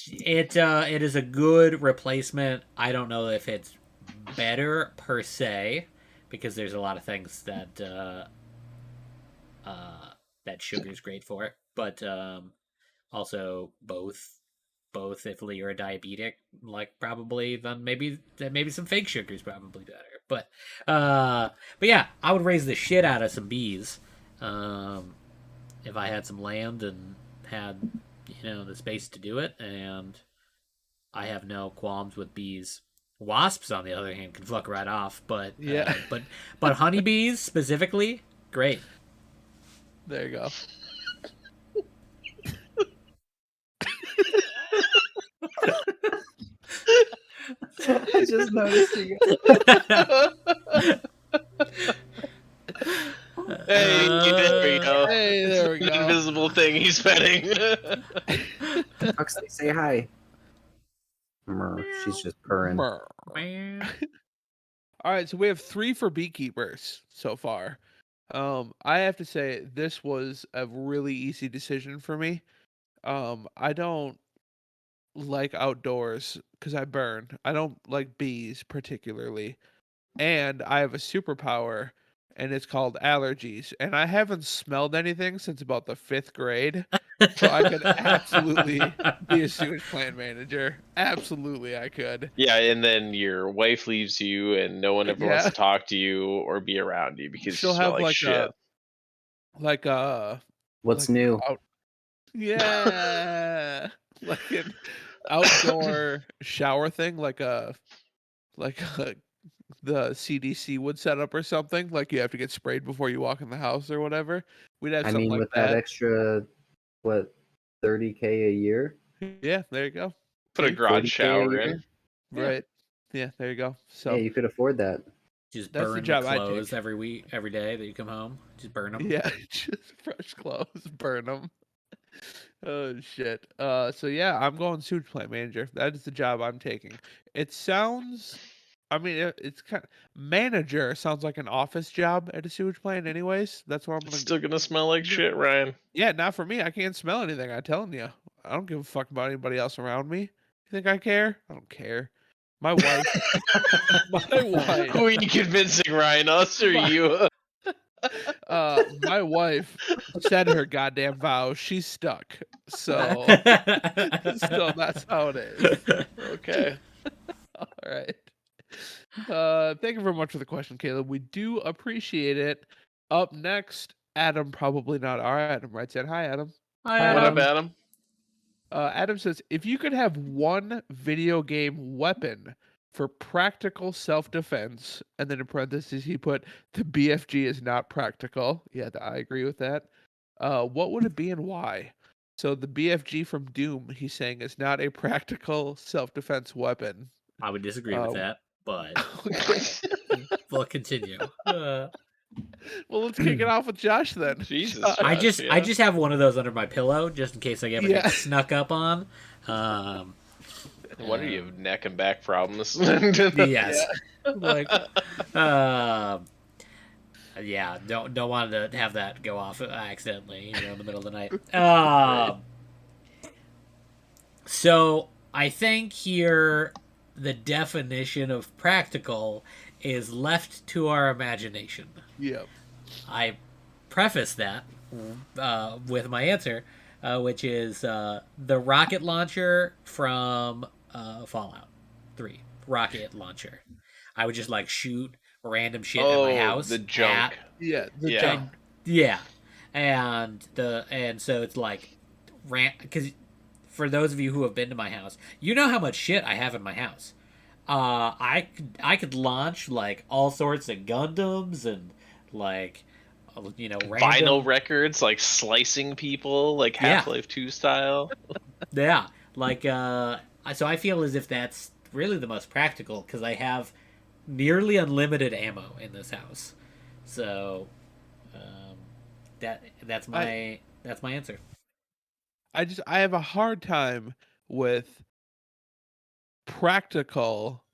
It is a good replacement. I don't know if it's better per se because there's a lot of things that that sugar is great for it, but also both if you're a diabetic, like probably then maybe some fake sugar is probably better. But yeah, I would raise the shit out of some bees if I had some land and had the space to do it, and I have no qualms with bees. Wasps, on the other hand, can fuck right off, but Yeah. but honeybees specifically, great. There you go. I just noticed you guys. Hey, there we go. Hey, there we The go. invisible thing he's petting. Huxley, say hi. She's just purring. Brr. All right, so we have 3 for beekeepers so far. I have to say this was a really easy decision for me. I don't like outdoors because I burn. I don't like bees particularly, and I have a superpower, and it's called allergies. And I haven't smelled anything since about the 5th grade, So I could absolutely be a sewage plant manager. Absolutely, I could. Yeah, and then your wife leaves you, and no one ever wants Yeah, to talk to you or be around you because you she'll smell have like shit. like a What's like an new? out. Yeah, like an outdoor shower thing, like the CDC would set up or something. Like you have to get sprayed before you walk in the house or whatever. We'd have I something mean, like with that that. extra, what, 30K a year, Yeah, there you go. Put a See? garage 40K a shower in. year? Yeah. Right. Yeah, there you go. Yeah, So you could afford that. Just that's the burn the job I clothes take. every week, every day that you come home. Just burn them. Yeah, just fresh clothes, burn them. Oh shit. So yeah, I'm going sewage plant manager. That is the job I'm taking. It sounds, I mean, it's kind of manager sounds like an office job at a sewage plant. Anyways, that's where I'm It's gonna. still gonna smell like shit, Ryan. Yeah, not for me. I can't smell anything. I'm telling you. I don't give a fuck about anybody else around me. You think I care? I don't care. My wife. My wife. Who are you convincing, Ryan? Us or My, you? my wife said her goddamn vows. She's stuck. So, so that's how it is. Okay. All right. Thank you very much for the question, Caleb. We do appreciate it. Up next, Adam, probably not our Adam, writes in. Hi, Adam. Hi, What up, Adam. Adam? Adam says, if you could have one video game weapon for practical self-defense, and then in parentheses he put, the BFG is not practical. Yeah, I agree with that. What would it be and why? So the BFG from Doom, he's saying, is not a practical self-defense weapon. I would disagree with that, but Okay. we'll continue. Well, let's kick it off with Josh then. Jesus, Josh. I Josh, just yeah. I just have one of those under my pillow just in case I ever Yeah. get snuck up on. What are you have neck and back problems? Yes. Like yeah, don't want to have that go off accidentally, in the middle of the night. So I think here the definition of practical is left to our imagination. Yep. I preface that with my answer, which is the rocket launcher from Fallout 3. Rocket launcher. I would just like shoot random shit at my house. The junk. Yeah. The Yeah. jump. Yeah, and so it's like, because for those of you who have been to my house, you know how much shit I have in my house. I could launch like all sorts of Gundams and like random Vinyl records, like slicing people, like Yeah. Half-Life 2 style. Yeah, like so I feel as if that's really the most practical because I have nearly unlimited ammo in this house. So that's my answer. I have a hard time with practical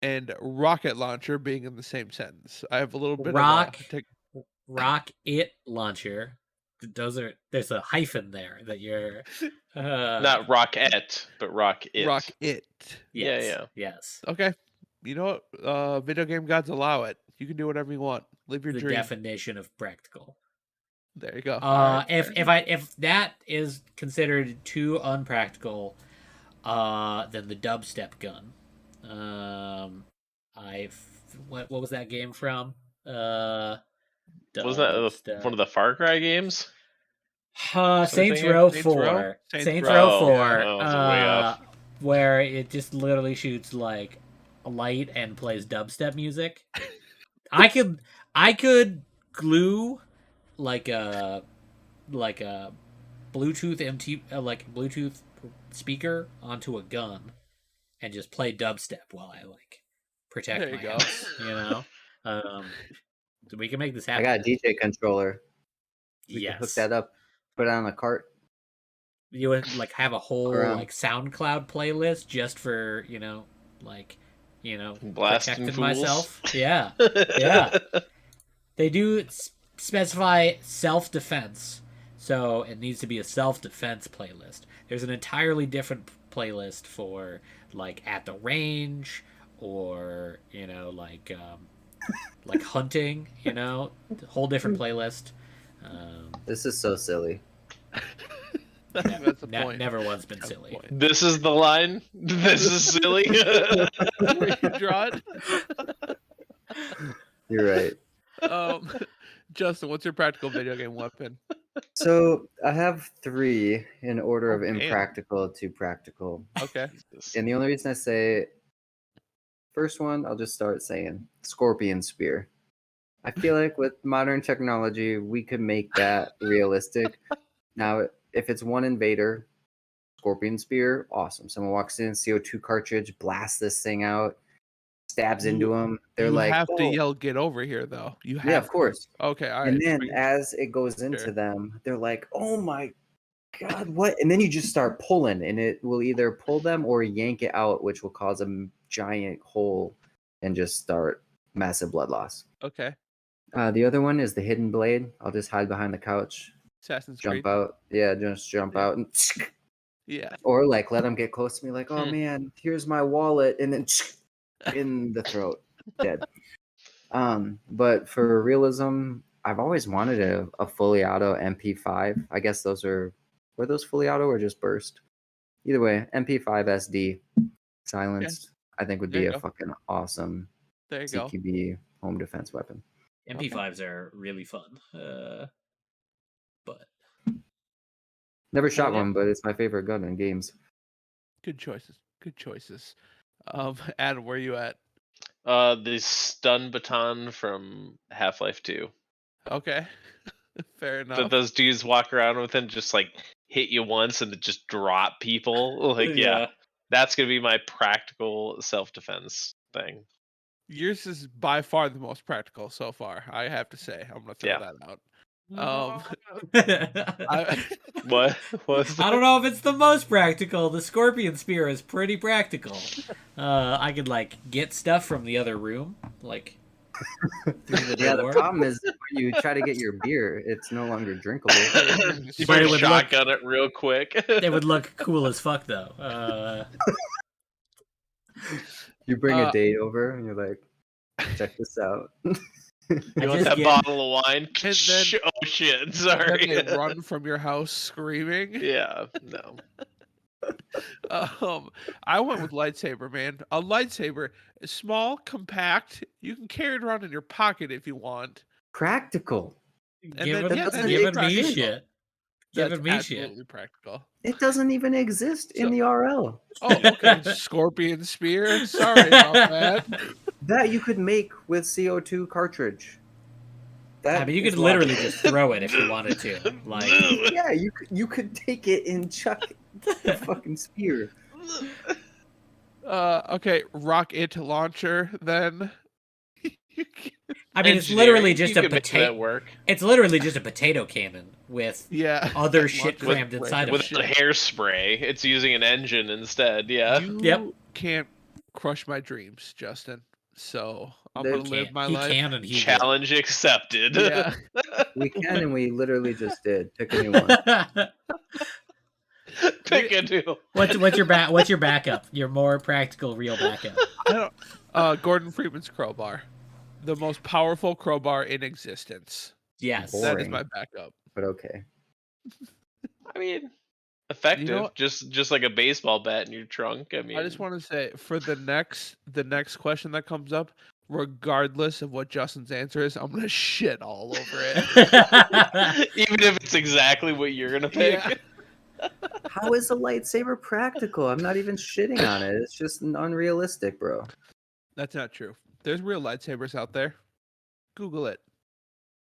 and rocket launcher being in the same sentence. I have a little bit of Rocket launcher. There's a hyphen there that you're Not rocket, but rock it. rock it. yes, yes. Okay. You know what? Video game gods allow it. You can do whatever you want. Live your The dream. definition of practical. There you go. All right. If that is considered too unpractical, then the dubstep gun. What was that game from? Wasn't that one of the Far Cry games? Saints Row 4. Saints Row 4. Yeah. Way off. Where it just literally shoots like a light and plays dubstep music. I could glue like a Bluetooth Bluetooth speaker onto a gun and just play dubstep while I like protect There you my go. house. So we can make this happen. I got a DJ controller. We can hook Yes. that up, put it on a cart. You would like have a whole Around. like SoundCloud playlist just for Blasting protecting fools. myself. Yeah, yeah. They do specify self-defense, so it needs to be a self-defense playlist. There's an entirely different playlist for like at the range or like hunting. A whole different playlist. This is so silly. That's the point. Never once been That's the silly. point. This is the line. This is silly. Where you draw it. You're right. Justin, what's your practical video game weapon? So I have 3 in order of Oh, damn. impractical to practical. Okay. And the only reason I say first one, I'll just start saying scorpion spear. I feel like with modern technology, we could make that realistic. Now, if it's one invader, scorpion spear, awesome. Someone walks in, CO2 cartridge, blasts this thing out, stabs into them. They're You like, have to "Oh." yell, "Get over here!" Though you have. Yeah, of course. To. Okay, all right. And then Just as it goes into Sure. them, they're like, "Oh my God, what?" And then you just start pulling, and it will either pull them or yank it out, which will cause a giant hole and just start massive blood loss. Okay. The other one is the hidden blade. I'll just hide behind the couch, Assassin's jump Creed. out. Yeah, just jump Yeah. out, and Yeah. or like let them get close to me, like, "Oh man, here's my wallet," and then in the throat, dead. But for realism, I've always wanted a fully auto MP5. I guess were those fully auto or just burst? Either way, MP5 SD silenced, I think would There be you a go. fucking awesome There you go. CQB home defense weapon. MP5s are really fun. But Never shot yeah. one, but it's my favorite gun in games. Good choices. Good choices. Adam, where you at? The stun baton from Half-Life 2. Okay. Fair That enough. those dudes walk around with and just like hit you once and then just drop people. Like, yeah, that's gonna be my practical self-defense thing. Yours is by far the most practical so far. I have to say. I'm gonna throw Yeah. that out. I What? What's that? don't know if it's the most practical. The scorpion spear is pretty practical. I could like get stuff from the other room, like through the Yeah, the door. problem is when you try to get your beer, it's no longer drinkable. You But it can would shotgun it real quick. It would look cool as fuck though. You bring a date over and you're like, check this out. You want that bottle of wine? And then, Oh shit! then Sorry. they run from your house screaming. Yeah. No. I went with lightsaber, man. A lightsaber is small, compact. You can carry it around in your pocket if you want. Practical. Giving doesn't me exist. shit. That's Giving me shit. absolutely practical. It doesn't even exist in the RL. Oh, okay. Scorpion spear. Sorry about that. That you could make with CO2 cartridge. I mean, you could literally just throw it if you wanted to. Like, yeah, you could take it and chuck the fucking spear. Okay, rocket launcher then. I mean, it's literally Engineering, just you a can make potato. that work. It's literally just a potato cannon with other shit Launcher crammed inside of With it. the hairspray, it's using an engine instead. Yeah. You can't crush my dreams, Justin. So I'm gonna live my life. He can and he Challenge accepted. Yeah. We can, and we literally just did. Pick a new one. Pick a new. What's your backup? Your more practical, real backup. I don't, Gordon Freeman's crowbar, the most powerful crowbar in existence. Yes, Boring. That is my backup. But okay. I mean, effective. You know, just like a baseball bat in your trunk. I mean, I just want to say for the next question that comes up, regardless of what Justin's answer is, I'm gonna shit all over it. even if it's exactly what you're gonna pick. Yeah. How is a lightsaber practical? I'm not even shitting on it. It's just unrealistic, bro. That's not true. There's real lightsabers out there. Google it.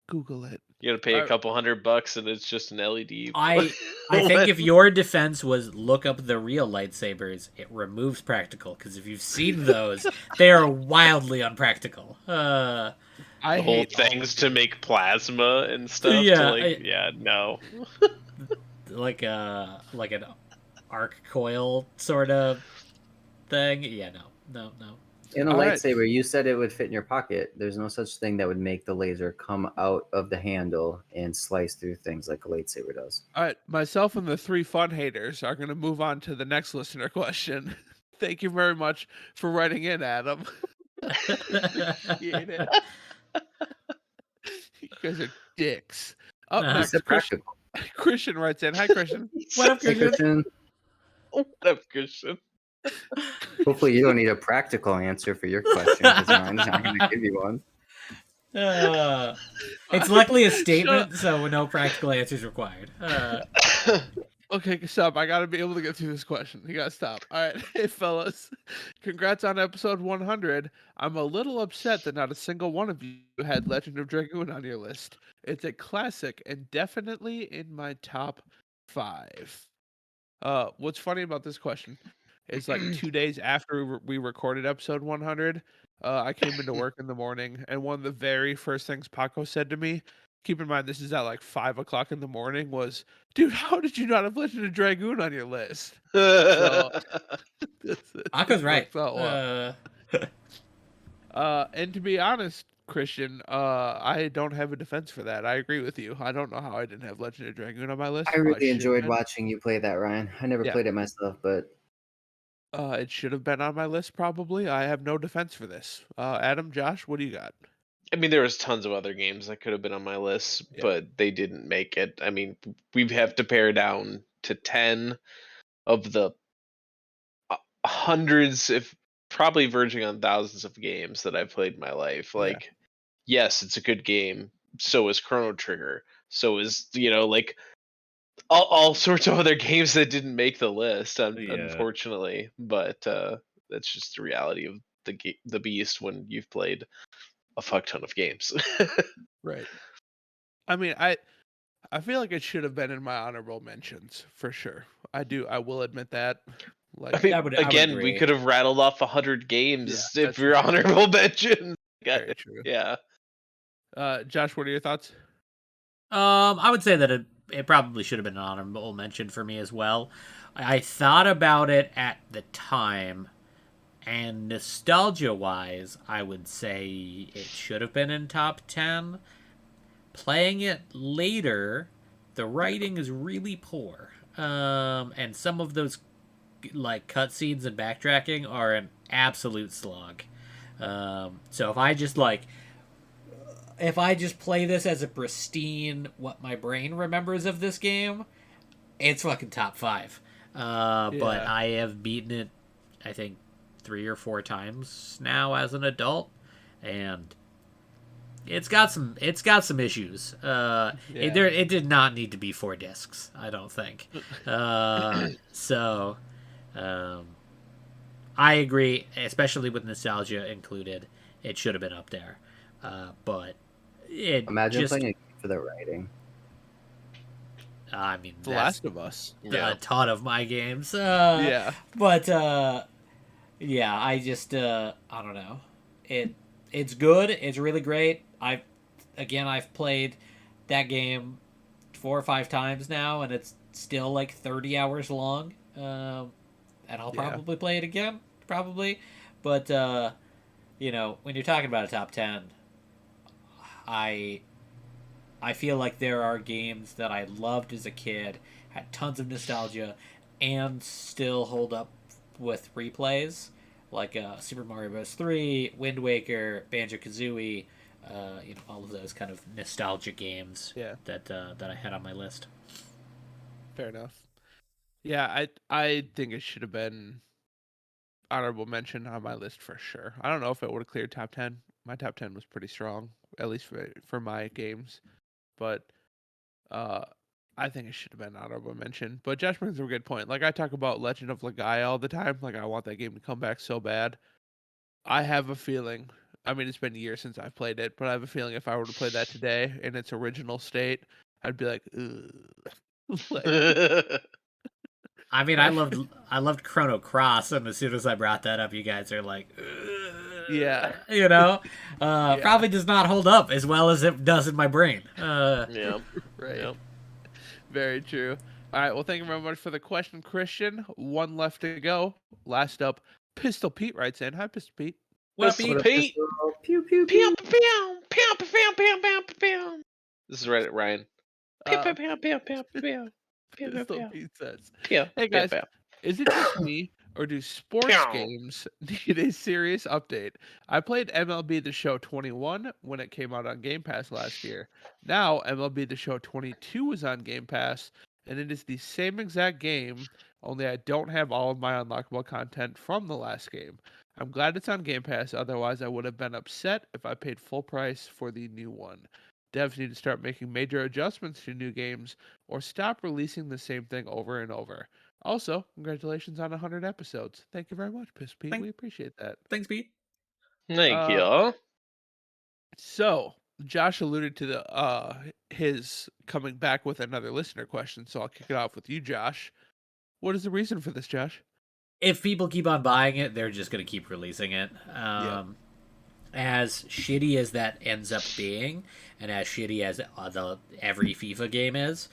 Google it. You gotta pay a couple $100 and it's just an LED. I think if your defense was look up the real lightsabers, it removes practical, because if you've seen those, they are wildly unpractical. The whole things to make plasma and stuff. Yeah, No. Like an arc coil sort of thing. Yeah, no. In a lightsaber, you said it would fit in your pocket. There's no such thing that would make the laser come out of the handle and slice through things like a lightsaber does. All right, myself and the 3 fun haters are going to move on to the next listener question. Thank you very much for writing in, Adam. Appreciate it. You guys are dicks. Up next, practical. Christian writes in. Hi, Christian. What up, Hey, Christian? Christian. What up, Christian? Hopefully, you don't need a practical answer for your question because Ryan's not going to give you one. It's luckily a Shut statement, so no practical answers required. Okay, stop. I gotta be able to get through this question. You gotta stop. All right, hey fellas, congrats on episode 100. I'm a little upset that not a single one of you had Legend of Dragoon on your list. It's a classic and definitely in my top 5. What's funny about this question is like 2 days after we recorded episode 100, I came into work in the morning, and one of the very first things Paco said to me, keep in mind this is at like 5 o'clock in the morning, was, "Dude, how did you not have Legend of Dragoon on your list?" So Akko's right. works out well. And to be honest, Christian, I don't have a defense for that. I agree with you. I don't know how I didn't have Legend of Dragoon on my list. I really should enjoyed have. watching you play that, Ryan. I never Yeah. played it myself, but It should have been on my list probably. I have no defense for this. Adam, Josh, what do you got? I mean, there was tons of other games that could have been on my list, Yeah. but they didn't make it. I mean, we have to pare down to 10 of the hundreds, if probably verging on thousands of games that I've played in my life. Yeah. Like, yes, it's a good game. So is Chrono Trigger. So is, like all sorts of other games that didn't make the list, unfortunately. But that's just the reality of the beast when you've played a fuck ton of games. Right. I mean, I feel like it should have been in my honorable mentions for sure. I will admit that. Like, I mean, I would again, we agree. could have rattled off 100 games Yeah, if you're honorable mention. very true. Yeah. Josh, what are your thoughts? I would say that it probably should have been an honorable mention for me as well. I thought about it at the time, and nostalgia-wise, I would say it should have been in top 10. Playing it later, the writing is really poor. And some of those like cutscenes and backtracking are an absolute slog. So if I just play this as a pristine what my brain remembers of this game, it's fucking top 5. But I have beaten it, I think, 3 or 4 times now as an adult, and it's got some issues. It did not need to be 4 discs, I don't think. So I agree, especially with nostalgia included. It should have been up there. But imagine playing a game for the writing. I mean, The Last of Us. A ton of my games. Yeah. But yeah, I just I don't know. It's good. It's really great. I've played that game 4 or 5 times now, and it's still like 30 hours long. And I'll probably play it again, probably. But when you're talking about a top 10, I feel like there are games that I loved as a kid, had tons of nostalgia, and still hold up with replays, like Super Mario Bros. 3, Wind Waker, Banjo-Kazooie, all of those kind of nostalgia games that I had on my list. Fair enough. Yeah, I think it should have been honorable mention on my list for sure. I don't know if it would have cleared top 10. My top 10 was pretty strong, at least for my games. But I think it should have been honorable mention. But Josh brings up a good point. Like, I talk about Legend of Legaia all the time. Like, I want that game to come back so bad. I have a feeling, I mean, it's been years since I've played it, but I have a feeling if I were to play that today in its original state, I'd be like, ugh. I mean, I loved Chrono Cross, and as soon as I brought that up, you guys are like, ugh. Yeah. Probably does not hold up as well as it does in my brain. Yeah. Right. Yep. Very true. All right. Well, thank you very much for the question, Christian. One left to go. Last up, Pistol Pete writes in. Hi, Pistol Pete. What up, Pistol Pete? Pete. Pew pew Pew, pew. pew, pew, pew, pew, pew, pew, pew. This is right, Ryan. Pew, pew, pew, pew, pew, pew. Pew, pew, Pistol pew. Pete says, Pew, "Hey pew, guys, pew. is it just me, or do sports Pew. games need a serious update? I played MLB The Show 21 when it came out on Game Pass last year. Now, MLB The Show 22 is on Game Pass, and it is the same exact game, only I don't have all of my unlockable content from the last game. I'm glad it's on Game Pass, otherwise I would have been upset if I paid full price for the new one. Devs need to start making major adjustments to new games or stop releasing the same thing over and over. Also, congratulations on 100 episodes. Thank you very much, Piss Pete. Thank- We appreciate that. Thanks, Pete. Thank Uh, you. So, Josh alluded to his coming back with another listener question, so I'll kick it off with you, Josh. What is the reason for this, Josh? If people keep on buying it, they're just going to keep releasing it. As shitty as that ends up being, and as shitty as every FIFA game is,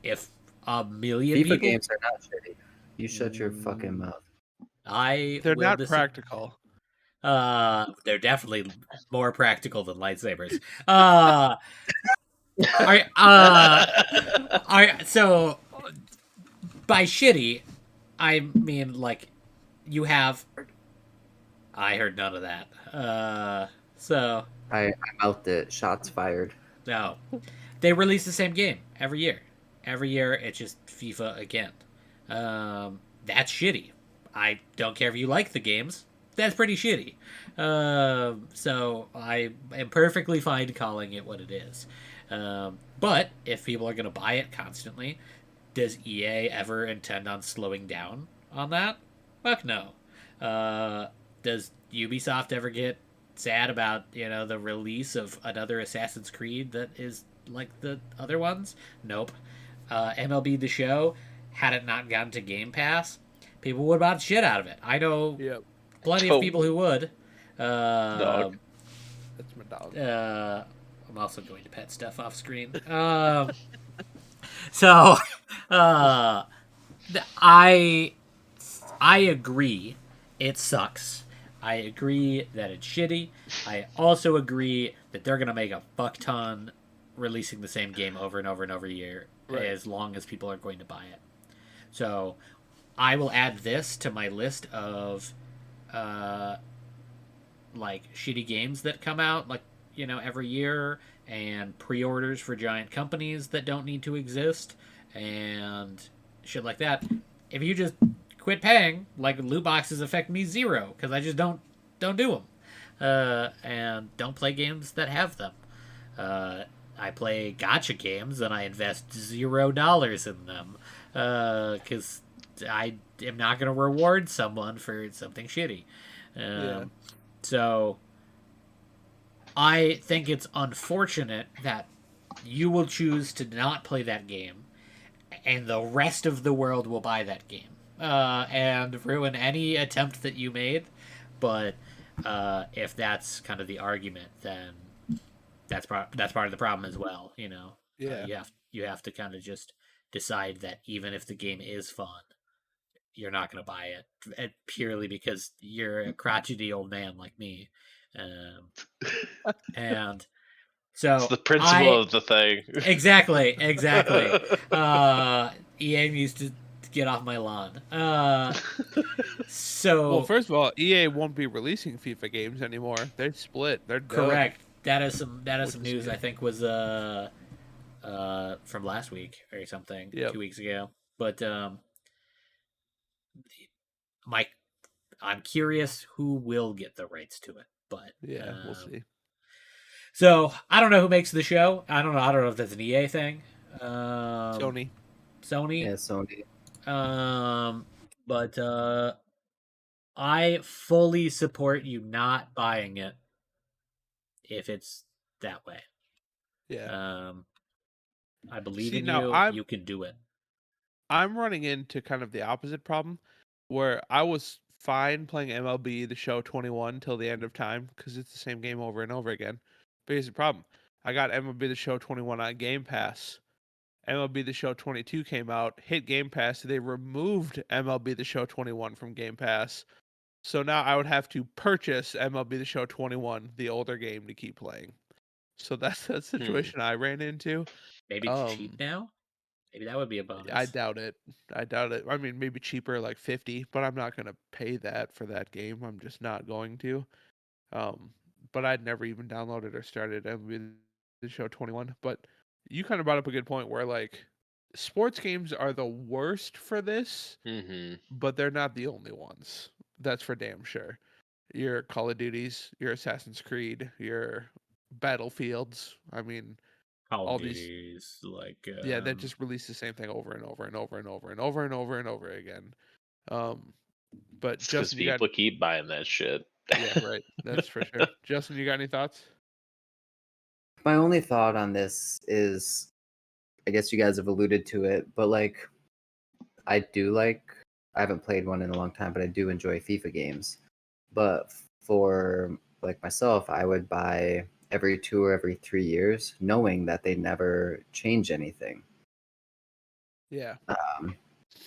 if a million FIFA people, games are not shitty. You shut your fucking mouth. They're not practical. They're definitely more practical than lightsabers. So by shitty, I mean like you have. I heard none of that. So I mouthed it. Shots fired. no, they release the same game every year. Every year, it's just FIFA again. That's shitty. I don't care if you like the games. That's pretty shitty. So I am perfectly fine calling it what it is. But if people are going to buy it constantly, does EA ever intend on slowing down on that? Fuck no. Does Ubisoft ever get sad about, the release of another Assassin's Creed that is like the other ones? Nope. MLB The Show, had it not gotten to Game Pass, people would buy the shit out of it. I know plenty of people who would. Dog. That's my dog. I'm also going to pet stuff off screen. So, I agree. It sucks. I agree that it's shitty. I also agree that they're gonna make a fuck ton releasing the same game over and over and over a year, as long as people are going to buy it. So, I will add this to my list of like shitty games that come out every year, and pre-orders for giant companies that don't need to exist and shit like that. If you just quit paying, like, loot boxes affect me zero because I just don't do them, and don't play games that have them. I play gacha games and I invest $0 in them because I am not going to reward someone for something shitty. So I think it's unfortunate that you will choose to not play that game and the rest of the world will buy that game and ruin any attempt that you made. But if that's kind of the argument, then that's part of the problem as well. You have to kind of just decide that even if the game is fun, you're not going to buy it purely because you're a crotchety old man like me. And so it's the principle of the thing. Exactly. EA needs to get off my lawn. So Well, first of all, EA won't be releasing FIFA games anymore. They're split. They're done. correct. That is some news. I think was from last week or something, 2 weeks ago. But I'm curious who will get the rights to it. But we'll see. So I don't know who makes the show. I don't know if that's an EA thing. Sony. Yeah, Sony. But I fully support you not buying it if it's that way. Yeah. I believe in now, you. You can do it. I'm running into kind of the opposite problem, where I was fine playing MLB The Show 21 till the end of time because it's the same game over and over again. But here's the problem: I got MLB The Show 21 on Game Pass. MLB The Show 22 came out, hit Game Pass. They removed MLB The Show 21 from Game Pass. So now I would have to purchase MLB The Show 21, the older game, to keep playing. So that's the situation I ran into. Maybe it's cheap now. Maybe that would be a I bonus. doubt it. I doubt it. I mean, maybe cheaper, like 50, but I'm not gonna pay that for that game. I'm just not going to. Um, but I'd never even downloaded or started MLB The Show 21. But you kind of brought up a good point where like sports games are the worst for this, Mm-hmm. but they're not the only ones. That's for damn sure. Your Call of Duties, your Assassin's Creed, your Battlefields. I mean, Call of all these, Duty's like yeah, that just release the same thing over and over and over and over and over and over and over again. Um, but It's because Justin, you got, people keep buying that shit. yeah, right. That's for sure. Justin, you got any thoughts? My only thought on this is, I guess you guys have alluded to it, but like, I haven't played one in a long time, but I do enjoy FIFA games. But for like myself, I would buy every 2 or every 3 years, knowing that they never change anything. Yeah.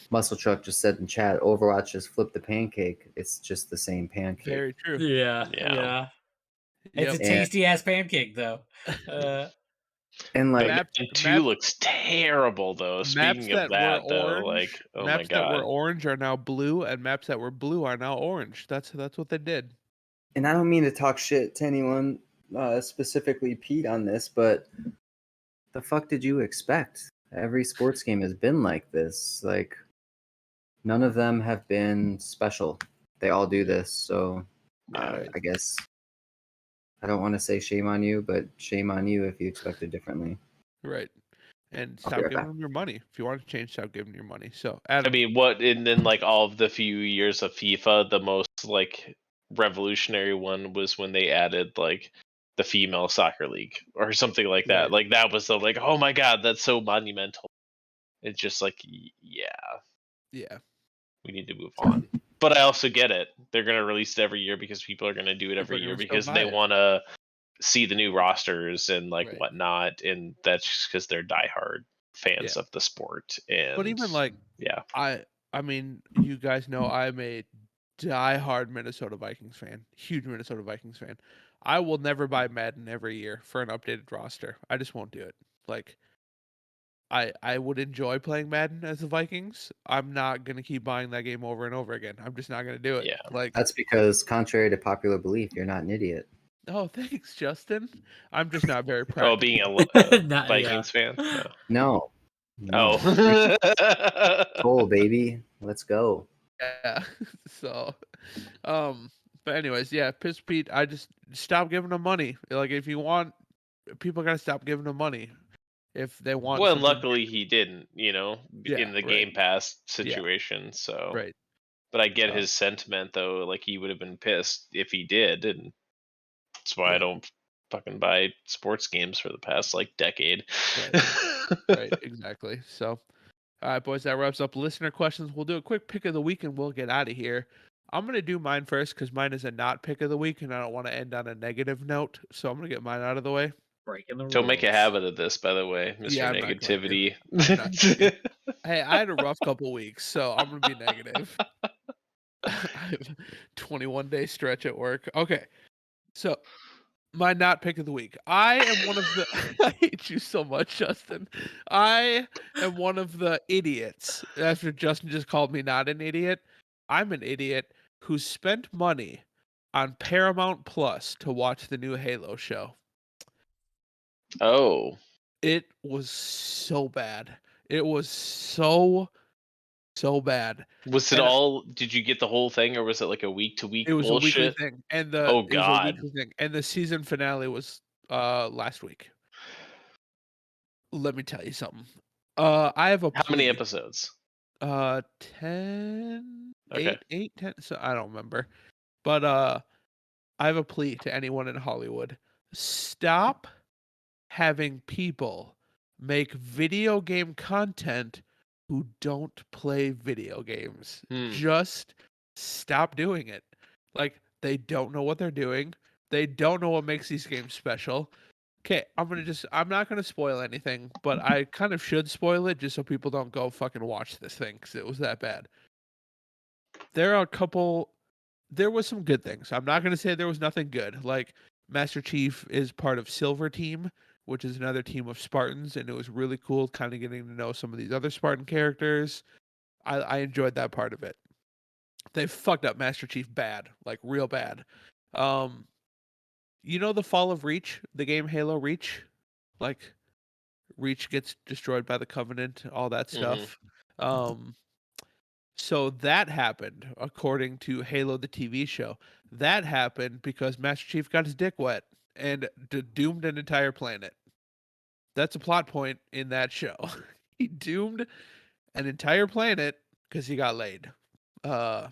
Muscle Truck just said in chat, Overwatch just flipped the pancake. It's just the same pancake. Very true. Yeah. Yeah. It's a Yep. tasty ass pancake though. And like, Map, And 2 map, looks terrible though. maps Speaking of that were that though, like, orange, oh my maps that were god. orange are now blue, and maps that were blue are now orange. That's what they did. and I don't mean to talk shit to anyone, specifically Pete on this, but the fuck did you expect? Every sports game has been like this. Like, none of them have been special. They all do this. So Yeah. Right. I guess I don't want to say shame on you, but shame on you if you expected differently. Right. And I'll be stop right giving back. them your money. If you want to change, stop giving your money. So, I Adam, mean, what and then like all of the few years of FIFA, the most like revolutionary one was when they added like the female soccer league or something like that. Right. Like that was the like, oh my god, that's so monumental. It's just like, yeah, yeah, we need to move on. But I also get it. They're gonna release it every year because people are gonna do it every people are year gonna still because buy they it. want to see the new rosters and like Right. whatnot, and that's just because they're diehard fans Yeah. of the sport. But And even like yeah, I mean, you guys know I'm a diehard Minnesota Vikings fan. Huge Minnesota Vikings fan. I will never buy Madden every year for an updated roster. I just won't do it. Like I would enjoy playing Madden as the Vikings. I'm not gonna keep buying that game over and over again. I'm just not gonna do it. yeah. Like, That's because, contrary to popular belief, you're not an idiot. oh, thanks, Justin. I'm just not very Oh, practical. being a Not, Vikings fan? No. No, Oh. baby, let's go. Yeah. So, but anyways, yeah, Piss Pete, I just stop giving them money. Like, if you want, people gotta stop giving them money if they want Well, and something. luckily he didn't, Yeah, in the right. Game Pass Yeah, situation. So, right. but I get So, his sentiment though. Like he would have been pissed if he did, and that's why I yeah, don't fucking buy sports games for the past like decade. right, right, exactly. So, all right, boys, that wraps up listener questions. We'll do a quick pick of the week and we'll get out of here. I'm gonna do mine first because mine is a not pick of the week, and I don't want to end on a negative note. So I'm gonna get mine out of the way. breaking the rules. Don't make a habit of this, by the way, Mr. Yeah, I'm not going to. Negativity. I'm not going to. Hey, I had a rough couple weeks, so I'm gonna be negative. I have a 21-day stretch at work. Okay, so my not pick of the week. I am one of the. I hate you so much, Justin. I am one of the idiots. After Justin just called me not an idiot, I'm an idiot who spent money on Paramount Plus to watch the new Halo show. Oh, It was so bad. It was so bad. was it And all? Did you get the whole thing, or was it like a week to it week was a weekly bullshit? thing. And Oh it was a God, weekly thing. And the season finale was last week. Let me tell you something. I have a how many plea. episodes? 10, Okay. 8, 10, so I don't remember. But I have a plea to anyone in Hollywood. Stop having people make video game content who don't play video games. Hmm. Just stop doing it. Like, they don't know what they're doing. They don't know what makes these games special. Okay, I'm not gonna spoil anything, but I kind of should spoil it just so people don't go fucking watch this thing because it was that bad. There was some good things. I'm not gonna say there was nothing good. Like, Master Chief is part of Silver Team, which is another team of Spartans, and it was really cool kind of getting to know some of these other Spartan characters. I enjoyed that part of it. They fucked up Master Chief bad, like real bad. Um, you know the Fall of Reach, the game Halo Reach? Like Reach gets destroyed by the Covenant, all that stuff. Um, so that happened according to Halo the TV show. That happened because Master Chief got his dick wet and doomed an entire planet. That's a plot point in that show. He doomed an entire planet because he got laid. Uh,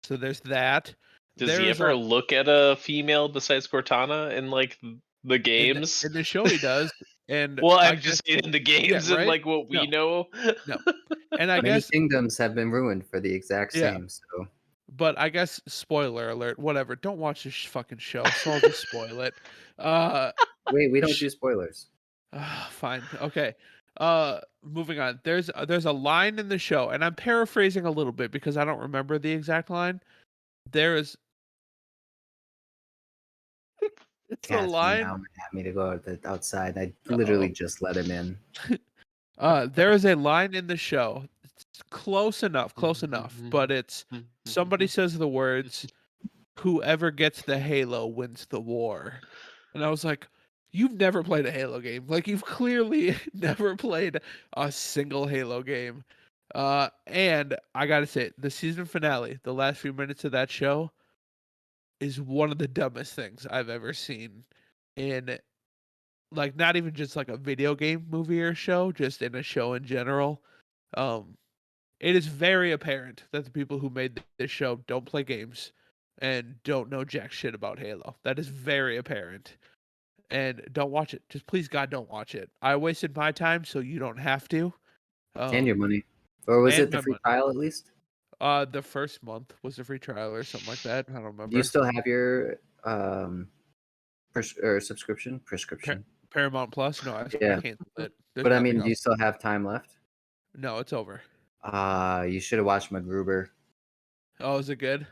so there's that. Does he There's ever a look at a female besides Cortana in like the games? in the show he does, and Well, I I'm guess just saying in the yeah, games and right? like what we No, know. no, and I Many guess kingdoms have been ruined for the exact yeah, same. So but I guess spoiler alert, whatever. Don't watch this fucking show, so I'll just spoil it. Uh, wait, we don't sh- do spoilers. fine, okay. Moving on. There's a line in the show, and I'm paraphrasing a little bit because I don't remember the exact line. There is it's a Catherine line. now had me to go outside. I Uh-oh. literally just let him in. There is a line in the show. It's close enough, but it's somebody says the words, "Whoever gets the Halo wins the war," and I was like, "You've never played a Halo game. Like you've clearly never played a single Halo game." And I gotta say, the season finale, the last few minutes of that show, is one of the dumbest things I've ever seen in like not even just like a video game movie or show, just in a show in general. Um, it is very apparent that the people who made this show don't play games and don't know jack shit about Halo. That is very apparent. And don't watch it. Just please God don't watch it. I wasted my time so you don't have to. And your Um money. Or was and it the my free money. trial at least? The first month was a free trial or something like that. I don't Do you remember. still have your or subscription? Par- Prescription. Paramount Plus? No, I Yeah. canceled it. There's But I nothing mean, do else. you still have time left? No, it's over. You should have watched MacGruber. Oh, is it good?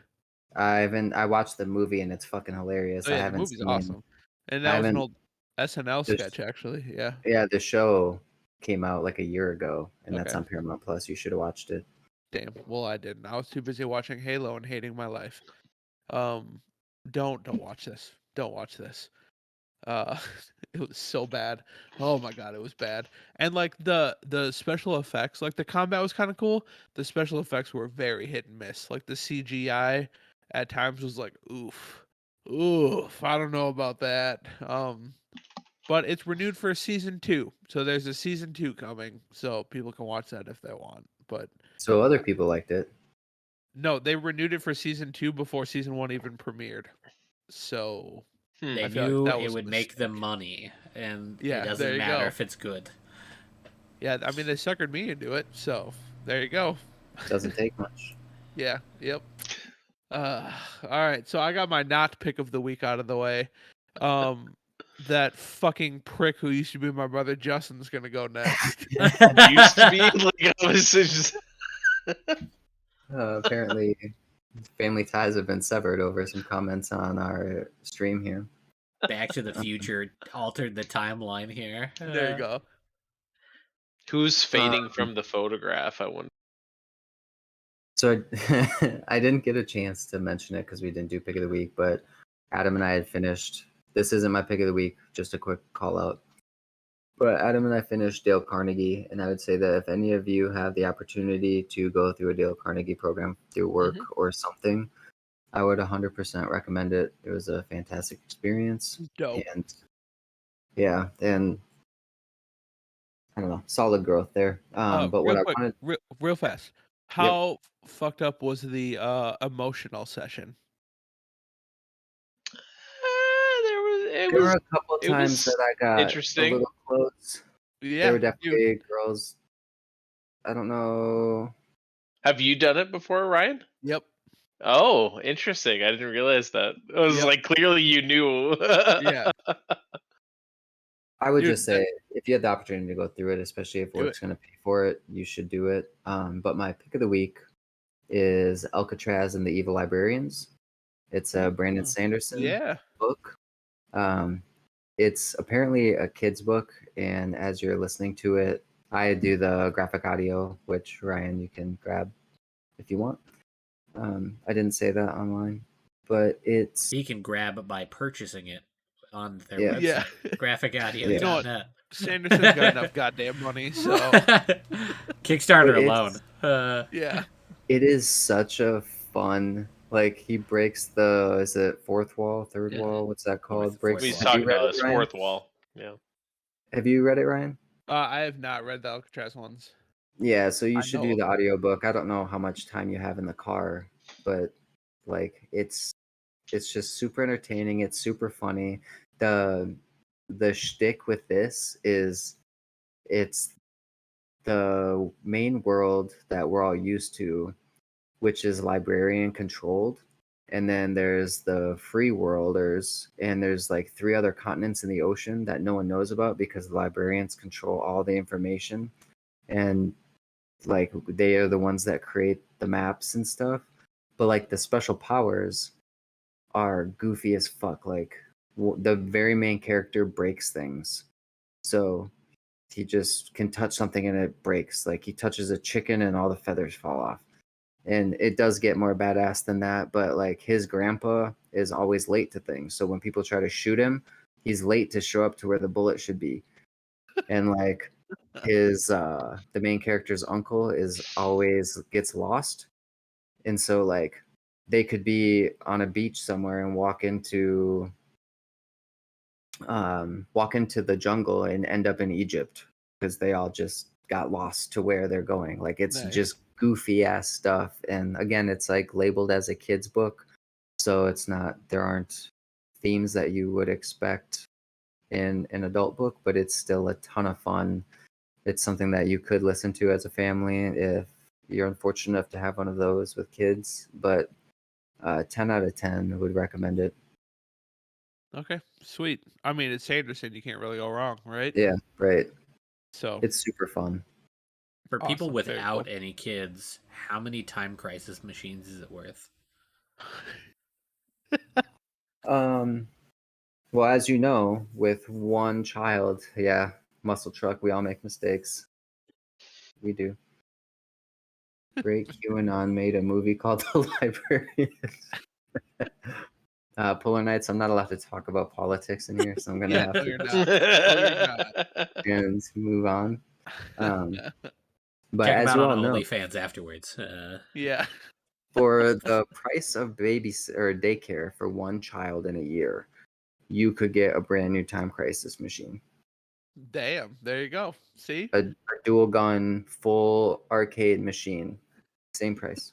I watched the movie and it's fucking hilarious. Oh I yeah, the haven't movie's seen awesome. And I that was an haven't old SNL just sketch actually. Yeah. yeah, the show came out like a year ago and that's Okay. on Paramount Plus. You should have watched it. Damn. Well, I didn't. I was too busy watching Halo and hating my life. Um, don't watch this. Don't watch this. Uh, it was so bad. Oh my god, it was bad. And like the special effects, like the combat was kind of cool. The special effects were very hit and miss. Like the CGI at times was like oof, oof. I don't know about that. But it's renewed for season 2, so there's a season 2 coming, so people can watch that if they want. But So other people liked it. no, they renewed it for season 2 before season 1 even premiered. So They I feel like knew that it was a would make them mistake. money, and it Yeah, doesn't there you matter go. if it's good. Yeah, I mean they suckered me into it, so there you go. Doesn't take much. Yeah, yep. All right, so I got my not pick of the week out of the way. That fucking prick who used to be my brother Justin's gonna go next. Used to be like I was just Apparently family ties have been severed over some comments on our stream here. Back to the Future altered the timeline here. There you go. who's fading Um, from the photograph. I wonder. So I didn't get a chance to mention it because we didn't do pick of the week, but Adam and I had finished. This isn't my pick of the week, just a quick call out. But Adam and I finished Dale Carnegie, and I would say that if any of you have the opportunity to go through a Dale Carnegie program through work or something, I would 100% recommend it. It was a fantastic experience. Dope. And yeah, and I don't know, solid growth there. But what Real I quick, wanted, real fast. How fucked up was the emotional session? There was it there were was a couple of it times was that I got a interesting. little close. There Yeah, were dude. definitely girls. I don't know. Have you done it before, Ryan? Yep. Oh, interesting. I didn't realize that. I was Yep. like, clearly you knew. Yeah. I would Dude, just say if you had the opportunity to go through it, especially if do work's going to pay for it, you should do it. But my pick of the week is Alcatraz and the Evil Librarians. It's a Brandon Sanderson Yeah. book. it's apparently a kid's book, and as you're listening to it, I do the graphic audio, which Ryan you can grab if you want. I didn't say that online, but it's He can grab it by purchasing it on their Yeah. Yeah. website, graphicaudio.net. You know what? Sanderson's got enough goddamn money, so Kickstarter But alone. yeah. it is such a fun. Like he breaks the is it fourth wall, third Yeah. wall? What's that called? Fourth Breaks. We wall. Have talk you read about it, this Ryan? fourth wall. Yeah. Have you read it, Ryan? I have not read the Alcatraz ones. Yeah, so you I should know do of the them. audiobook. I don't know how much time you have in the car, but like it's just super entertaining. It's super funny. The shtick with this is it's the main world that we're all used to, which is librarian controlled. And then there's the free worlders, and there's like 3 other continents in the ocean that no one knows about because the librarians control all the information. And like they are the ones that create the maps and stuff. But like the special powers are goofy as fuck. Like the very main character breaks things. So he just can touch something and it breaks. Like he touches a chicken and all the feathers fall off. And it does get more badass than that, but like his grandpa is always late to things. So when people try to shoot him, he's late to show up to where the bullet should be. And like his the main character's uncle is always gets lost. And so like they could be on a beach somewhere and walk into the jungle and end up in Egypt because they all just got lost to where they're going. Like it's Nice. just goofy ass stuff. And again, it's like labeled as a kid's book. So there aren't themes that you would expect in an adult book, but it's still a ton of fun. It's something that you could listen to as a family if you're unfortunate enough to have one of those with kids. But 10 out of 10 would recommend it. Okay, sweet. I mean, it's Sanderson. You can't really go wrong, right? Yeah, right. So It's super fun. For people Awesome, very without cool. any kids, how many Time Crisis machines is it worth? Well, as you know, with one child, yeah, muscle truck, we all make mistakes. We do. Great QAnon made a movie called The Librarian. Polar Knights, I'm not allowed to talk about politics in here, so I'm gonna Yeah, have no, to you're not. No, you're not. and move on. But Check them as out you on all know, OnlyFans afterwards. Yeah. for the price of or daycare for one child in a year, you could get a brand new Time Crisis machine. Damn. There you go. See? A dual gun, full arcade machine, same price.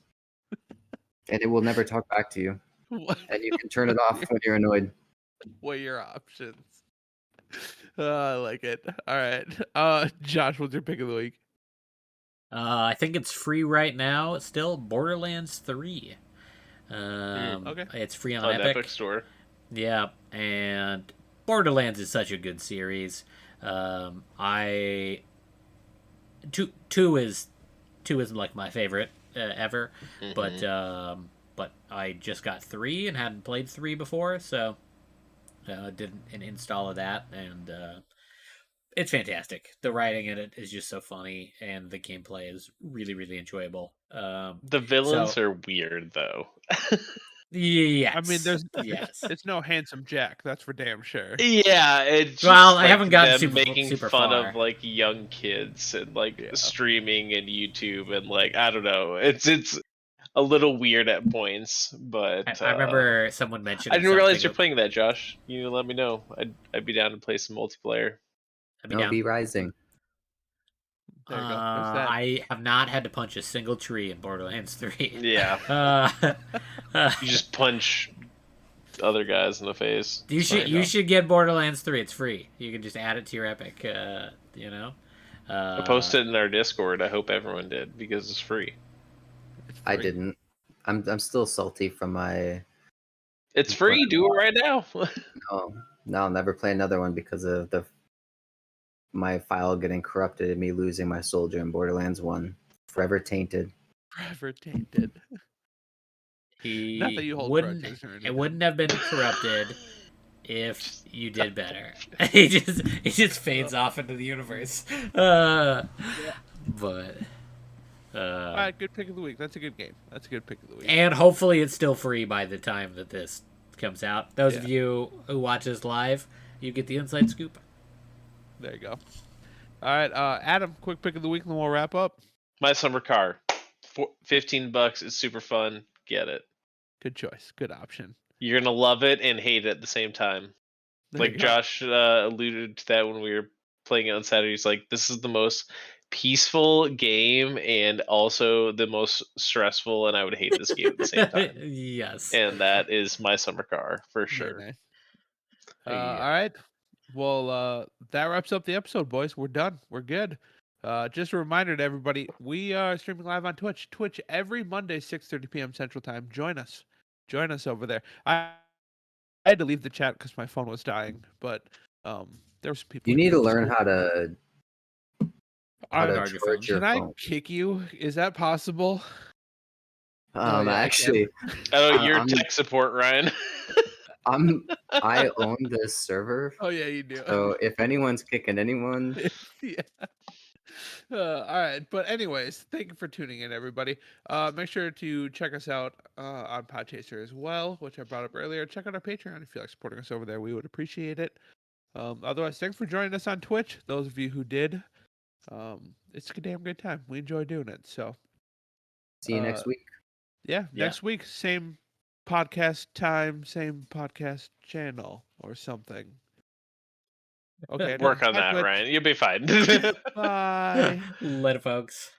And it will never talk back to you. What? And you can turn it off when you're annoyed. What are your options? I like it. All right. Josh, what's your pick of the week? I think it's free right now. It's still Borderlands 3. Okay. It's free on On Epic. Epic Store. Yeah, and Borderlands is such a good series. I two is like my favorite ever, but I just got 3 and hadn't played 3 before, so did an install of that, and it's fantastic. The writing in it is just so funny, and the gameplay is really, really enjoyable. The villains are weird though. Yes. I mean, yes. it's no Handsome Jack. That's for damn sure. Yeah, it's just Well, I like haven't gotten them super- making super fun far. of like young kids and like Yeah. streaming and YouTube and like I don't know. It's a little weird at points, but I remember someone mentioning I didn't realize something you're playing that, Josh. You let me know. I'd be down to play some multiplayer. I'd be No, down. be rising. There you go. There's that. I have not had to punch a single tree in Borderlands 3. Yeah, Uh, you just punch other guys in the face. you It's should fine. you should get Borderlands 3. It's free. You can just add it to your Epic. You know. I posted it in our Discord. I hope everyone did because it's free. It's I free. didn't. I'm still salty from my It's free. Do it right now. no, I'll never play another one because of my file getting corrupted and me losing my soldier in Borderlands 1. Forever tainted. Forever tainted. Not that you hold grudges or It anything. wouldn't have been corrupted if you did better. He just fades off into the universe. But All right, good pick of the week. That's a good game. That's a good pick of the week. and hopefully it's still free by the time that this comes out. Those of Yeah. you who watch us live, you get the inside scoop. There you go. All right, Adam, quick pick of the week, and then we'll wrap up. My summer car, $15. It's super fun. Get it. Good choice. Good option. You're gonna love it and hate it at the same time. There Like you go. Josh alluded to that when we were playing it on Saturday. He's like, this is the most peaceful game and also the most stressful, and I would hate this game at the same time. Yes. And that is my summer car for Very sure. nice. Yeah. All right. Well, that wraps up the episode, boys. We're done. We're good. Just a reminder to everybody, we are streaming live on Twitch. Twitch every Monday, 6:30 p.m. Central Time. Join us. Join us over there. I had to leave the chat because my phone was dying, but there were some people. You in need here to in learn Discord. how to Charge your charge your Can I phone. kick you? Is that possible? yeah, I can. Actually, Oh, your I'm- tech support, Ryan. I own this server, Oh yeah, you do. so if anyone's kicking anyone, Yeah. All right, but anyways, thank you for tuning in, everybody. Make sure to check us out on Podchaser as well, which I brought up earlier. Check out our Patreon if you like supporting us over there. We would appreciate it. Otherwise, thanks for joining us on Twitch. Those of you who did, it's a damn good time. We enjoy doing it. So see you next week. yeah, Yeah. next week, same podcast time, same podcast channel or something. Okay, Work on Bye, that, Twitch. Ryan. You'll be fine. Bye. Later, folks.